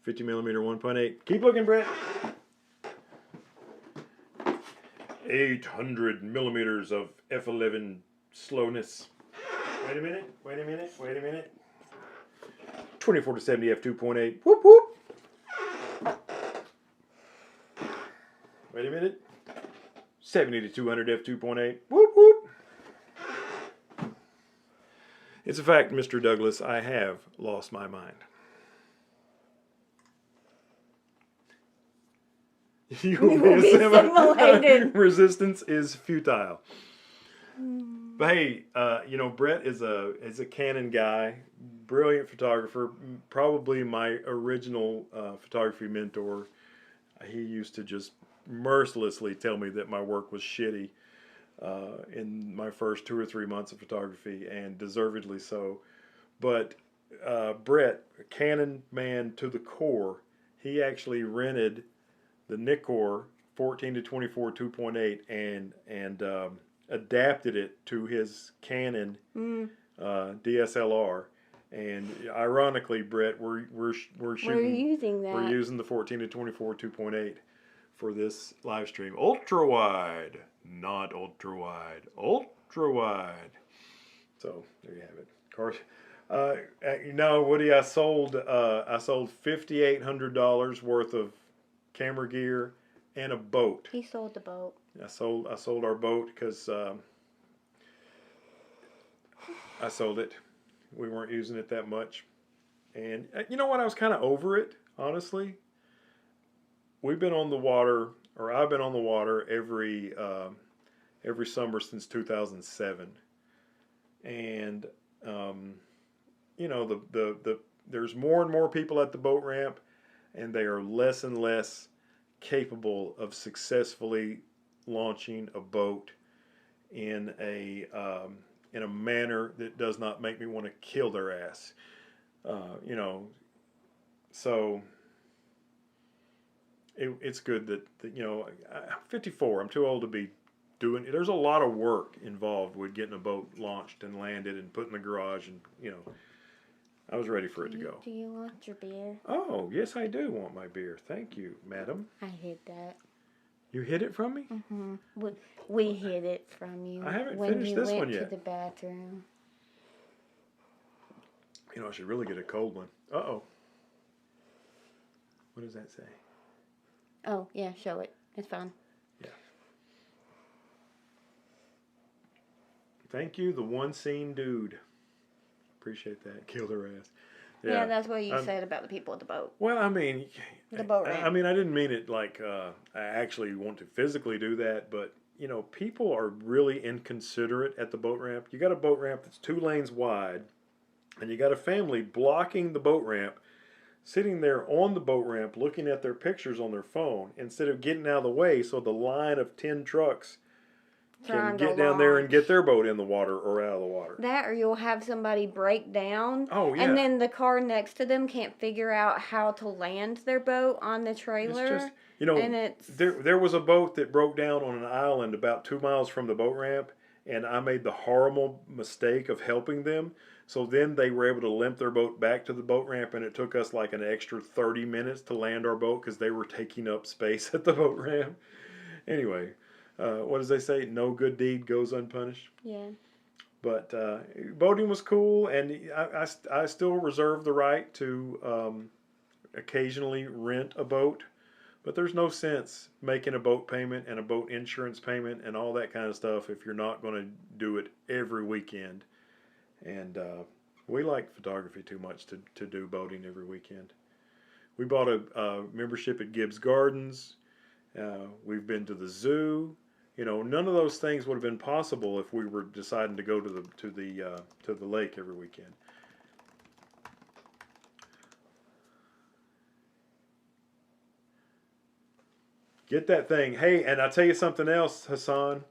50 millimeter 1.8. Keep looking, Brett. 800 millimeters of f11 slowness. Wait a minute. Wait a minute. Wait a minute. 24 to 70 f2.8. Whoop whoop. Wait a minute. 70 to 200 f2.8. Whoop whoop. It's a fact, Mr. Douglas, I have lost my mind. You will be assimilated. Resistance is futile. But hey, Brett is a Canon guy, brilliant photographer, probably my original photography mentor. He used to just mercilessly tell me that my work was shitty in my first 2 or 3 months of photography, and deservedly so. But Brett, a Canon man to the core, he actually rented the Nikkor 14 to 24 2.8 and adapted it to his Canon DSLR. And ironically, Brett, we're using that. We're using the 14 to 24 2.8 for this live stream. Ultra wide, not ultra wide, ultra wide. So there you have it. Of course, Woody, I sold $5,800 worth of camera gear and a boat. He sold the boat. I sold our boat because I sold it. We weren't using it that much, and you know what? I was kind of over it, honestly. We've been on the water, or I've been on the water every summer since 2007, and there's more and more people at the boat ramp, and they are less and less capable of successfully launching a boat in a manner that does not make me want to kill their ass. So it's good that I'm 54. I'm too old to be doing. There's a lot of work involved with getting a boat launched and landed and put in the garage, and I was ready for it to go. Do you want your beer? Oh, yes, I do want my beer. Thank you, madam. I hid that. You hid it from me? Mm-hmm. We hid it from you. I haven't finished this one yet. When you went to the bathroom. I should really get a cold one. Uh-oh. What does that say? Oh, yeah, show it. It's fine. Yeah. Thank you, the one scene dude. Appreciate that. Kill their ass. Yeah, that's what you said about the people at the boat. Well, I mean, the boat ramp. I didn't mean it like I actually want to physically do that, but people are really inconsiderate at the boat ramp. You got a boat ramp that's 2 lanes wide, and you got a family blocking the boat ramp, sitting there on the boat ramp looking at their pictures on their phone instead of getting out of the way so the line of 10 trucks can trying to get down there and launch. get their boat in the water or out of the water. That, or you'll have somebody break down. Oh, yeah. And then the car next to them can't figure out how to land their boat on the trailer. It's just, you know, and it's there was a boat that broke down on an island about 2 miles from the boat ramp, and I made the horrible mistake of helping them. So then they were able to limp their boat back to the boat ramp, and it took us like an extra 30 minutes to land our boat because they were taking up space at the boat ramp. Anyway, what does they say? No good deed goes unpunished. Yeah. But boating was cool, and I still reserve the right to occasionally rent a boat. But there's no sense making a boat payment and a boat insurance payment and all that kind of stuff if you're not going to do it every weekend. And we like photography too much to do boating every weekend. We bought a membership at Gibbs Gardens. We've been to the zoo. You know, none of those things would have been possible if we were deciding to go to the lake every weekend. Get that thing. Hey, and I'll tell you something else, Hassan.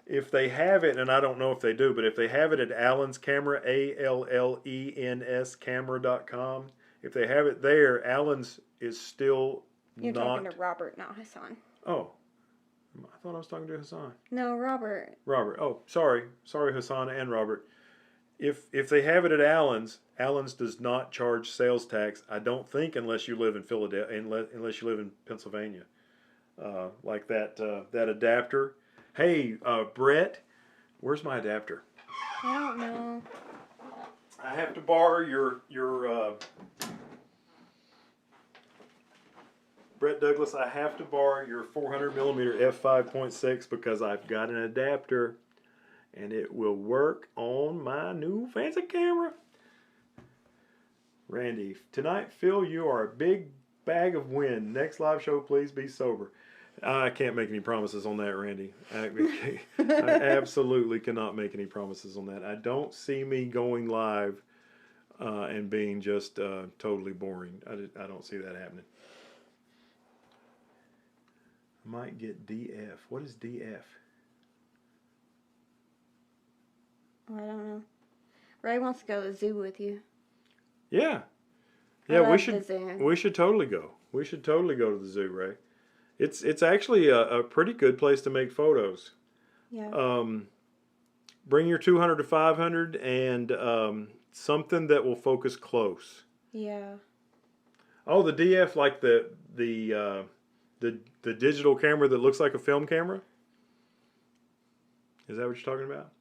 If they have it, and I don't know if they do, but if they have it at Allen's Camera, ALLENS camera.com, if they have it there, Allen's is still You're not. talking to Robert, not Hassan. Oh, I thought I was talking to Hassan. No, Robert. Robert. Oh, sorry, Hassan and Robert. If they have it at Allen's, Allen's does not charge sales tax. I don't think unless you live in Philadelphia, unless you live in Pennsylvania. Like that adapter. Hey, Brett, where's my adapter? I don't know. I have to borrow your Brett Douglas. I have to borrow your 400 millimeter f5.6 because I've got an adapter, and it will work on my new fancy camera. Randy, tonight, Phil, you are a big bag of wind. Next live show, please be sober. I can't make any promises on that, Randy. I absolutely cannot make any promises on that. I don't see me going live and being just totally boring. I don't see that happening. I might get DF. What is DF? I don't know. Ray wants to go to the zoo with you. Yeah. I Yeah, love the zoo. we should totally go. We should totally go to the zoo, Ray. It's actually a pretty good place to make photos. Yeah. Bring your 200 to 500 and something that will focus close. Yeah. Oh, the DF, like the digital camera that looks like a film camera? Is that what you're talking about?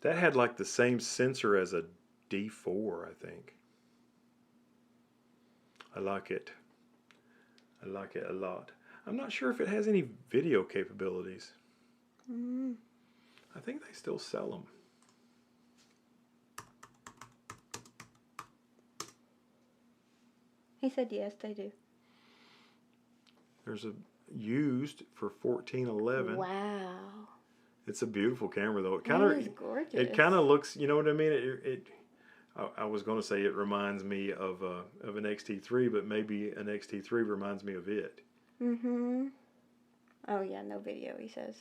That had like the same sensor as a D4, I think. I like it. I like it a lot. I'm not sure if it has any video capabilities. I think they still sell them. He said yes, they do. There's a used for $14.11. Wow. It's a beautiful camera though. It is gorgeous. It kind of looks, you know what I mean? I was going to say it reminds me of an XT3, but maybe an XT3 reminds me of it. Mm-hmm. Oh yeah, no video, he says.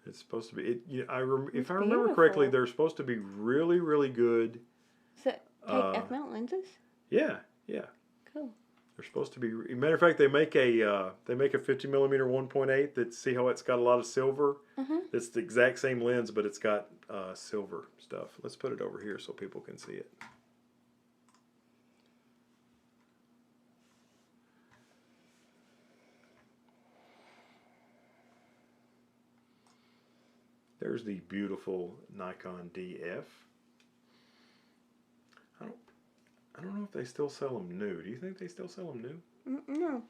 It's supposed to be. If I remember beautiful. correctly, they're supposed to be really, really good. So take f-mount lenses? Yeah, yeah. Cool. They're supposed to be. Matter of fact, they make a 50 millimeter 1.8 that, see how it's got a lot of silver. It's the exact same lens, but it's got silver stuff. Let's put it over here so people can see it. There's the beautiful Nikon DF. I don't know if they still sell them new. Do you think they still sell them new? No.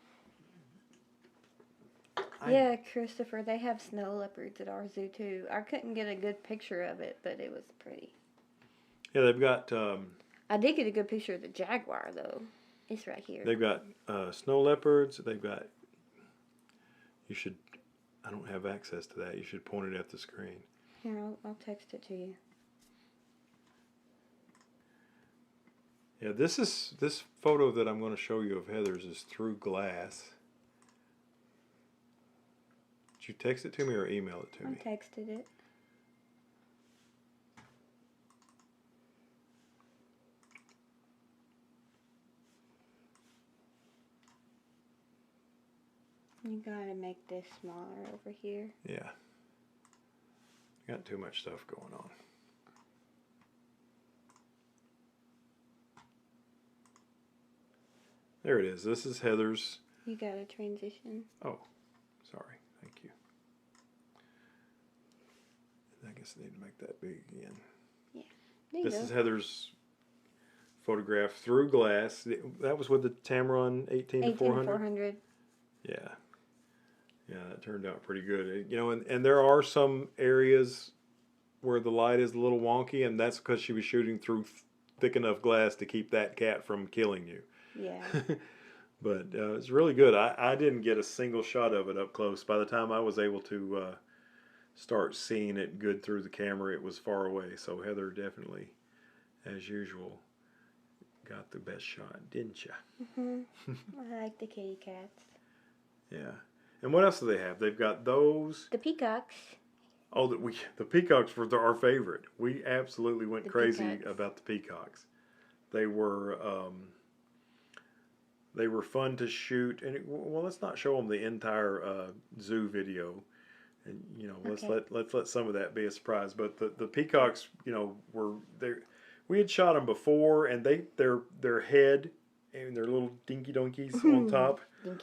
Yeah, Christopher, they have snow leopards at our zoo too. I couldn't get a good picture of it, but it was pretty. Yeah, they've got. I did get a good picture of the jaguar though. It's right here. They've got snow leopards. They've got. You should. I don't have access to that. You should point it at the screen. Here, I'll text it to you. Yeah, this photo that I'm going to show you of Heather's is through glass. But you text it to me or email it to I me? texted it. You gotta make this smaller over here. Yeah. Got too much stuff going on. There it is. This is Heather's. You gotta transition. Oh, sorry. Thank you. I guess I need to make that big again. Yeah. There you This go. is Heather's photograph through glass. That was with the Tamron 18 to 400. 400. Yeah. Yeah, that turned out pretty good. You know, and there are some areas where the light is a little wonky, and that's because she was shooting through thick enough glass to keep that cat from killing you. Yeah. But it's really good. I didn't get a single shot of it up close. By the time I was able to start seeing it good through the camera, it was far away. So Heather definitely, as usual, got the best shot, didn't you? I like the kitty cats. Yeah. And what else do they have? They've got those. The peacocks. Oh, the peacocks were our favorite. We absolutely went The crazy peacocks. about the peacocks. They were fun to shoot. And well, let's not show them the entire zoo video, and you know, let's let some of that be a surprise. But the peacocks, you know, were there. We had shot them before, and their head and their little dinky donkeys on top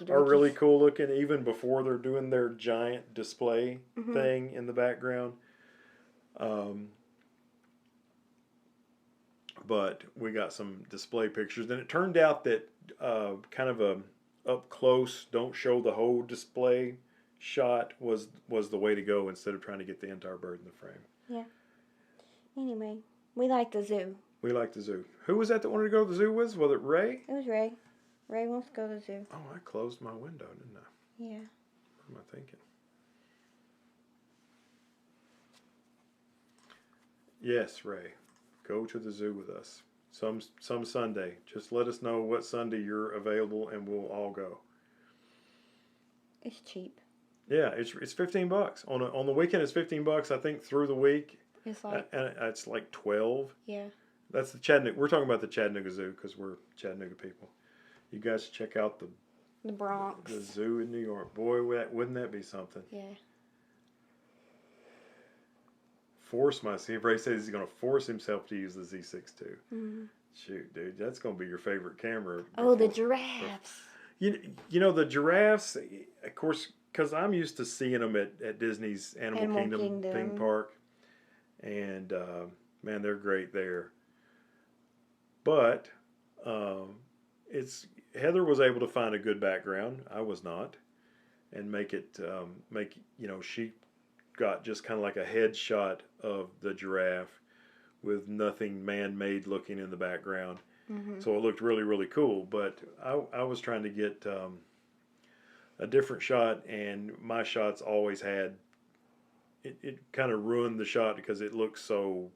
are really cool looking, even before they're doing their giant display thing in the background. But we got some display pictures, and it turned out that kind of a up close, don't show the whole display shot was the way to go instead of trying to get the entire bird in the frame. Yeah. Anyway, we like the zoo. We like the zoo. Who was that wanted to go to the zoo with? Was it Ray? It was Ray. Ray wants to go to the zoo. Oh, I closed my window, didn't I? Yeah. What am I thinking? Yes, Ray. Go to the zoo with us. Some Sunday. Just let us know what Sunday you're available and we'll all go. It's cheap. Yeah, it's $15. On the weekend it's $15. I think through the week It's like it's like 12. yeah. That's the Chattanooga. We're talking about the Chattanooga Zoo because we're Chattanooga people. You guys should check out The Bronx. the zoo in New York. Boy, wouldn't that be something? Yeah. See, Ray says he's going to force himself to use the Z6 too. Mm-hmm. Shoot, dude, that's going to be your favorite camera. Oh, the giraffes. You know the giraffes, of course, because I'm used to seeing them at Disney's Animal Kingdom theme park, and man, they're great there. But Heather was able to find a good background. I was not, and she got just kind of like a headshot of the giraffe with nothing man-made looking in the background. Mm-hmm. So it looked really, really cool. But I was trying to get a different shot, and my shots always had it kind of ruined the shot because it looked so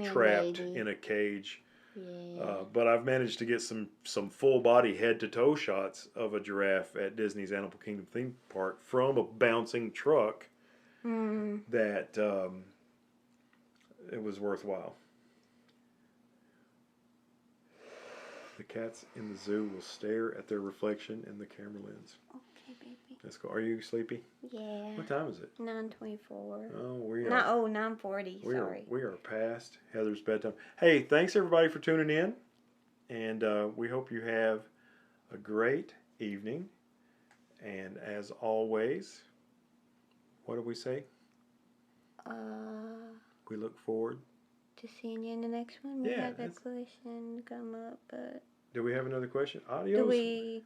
trapped in a cage. Yeah. But I've managed to get some full body head to toe shots of a giraffe at Disney's Animal Kingdom theme park from a bouncing truck that it was worthwhile. The cats in the zoo will stare at their reflection in the camera lens. Okay, baby. Let's go. Are you sleepy? Yeah. What time is it? 9:24. Oh, we are. 9:40. Sorry. We are past Heather's bedtime. Hey, thanks everybody for tuning in, and we hope you have a great evening. And as always, what do we say? We look forward To seeing you in the next one. We Yeah, had that question come up, but Do we have another question? Adios. do we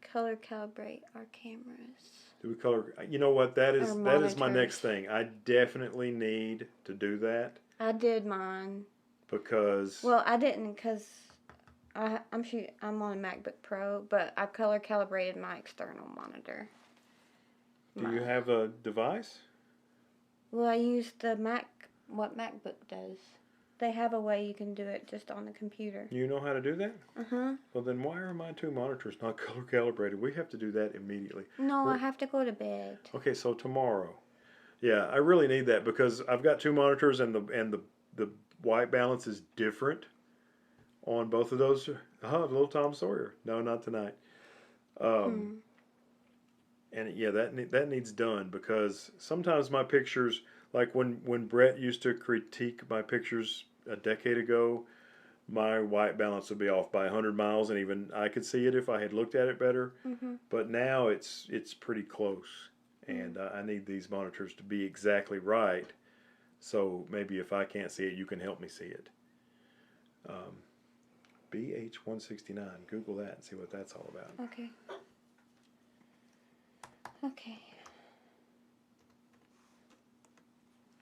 color calibrate our cameras? Do we color? You know what? That is Or my next monitors. thing. I definitely need to do that I did mine. because Well, I didn't because I'm on a MacBook Pro, but I color calibrated my external monitor. do you have a device? Well, I used what MacBook does. They have a way you can do it just on the computer. You know how to do that? Uh-huh. Well, then why are my two monitors not color calibrated? We have to do that immediately. No, I have to go to bed. Okay, so tomorrow. Yeah, I really need that because I've got two monitors and the white balance is different on both of those. Oh, little Tom Sawyer. No, not tonight. Um, And yeah, that needs done because sometimes my pictures, like when Brett used to critique my pictures a decade ago, my white balance would be off by 100 miles, and even I could see it if I had looked at it better. But now it's pretty close, and I need these monitors to be exactly right. So maybe if I can't see it, you can help me see it. BH169. Google that and see what that's all about. Okay. Okay.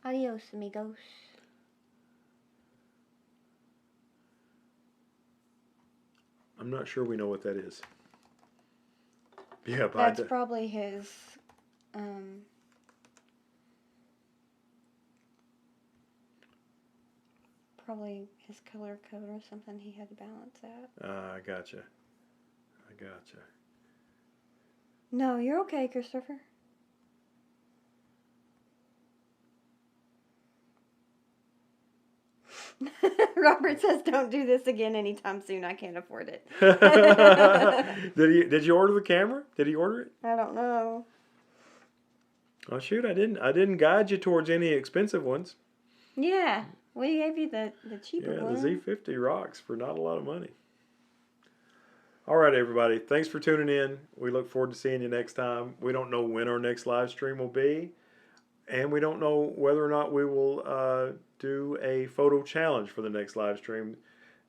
Adios, amigos. I'm not sure we know what that is. Yeah, That's probably his, probably his color code or something he had to balance that. I gotcha. I gotcha. No, you're okay, Christopher. Robert says, "Don't do this again anytime soon. I can't afford it." Did you order the camera? Did he order it? I don't know. Oh shoot, I didn't guide you towards any expensive ones. Yeah, we gave you the cheaper one. Yeah, the Z50 rocks for not a lot of money. All right, everybody. Thanks for tuning in. We look forward to seeing you next time. We don't know when our next live stream will be, and we don't know whether or not we will do a photo challenge for the next live stream.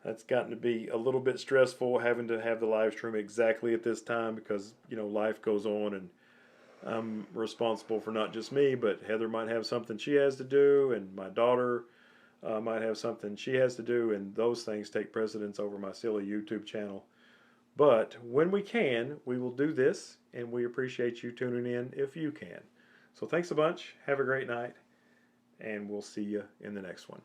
That's gotten to be a little bit stressful having to have the live stream exactly at this time because, life goes on and I'm responsible for not just me, but Heather might have something she has to do and my daughter might have something she has to do, and those things take precedence over my silly YouTube channel. But when we can, we will do this, and we appreciate you tuning in if you can. So thanks a bunch. Have a great night, and we'll see you in the next one.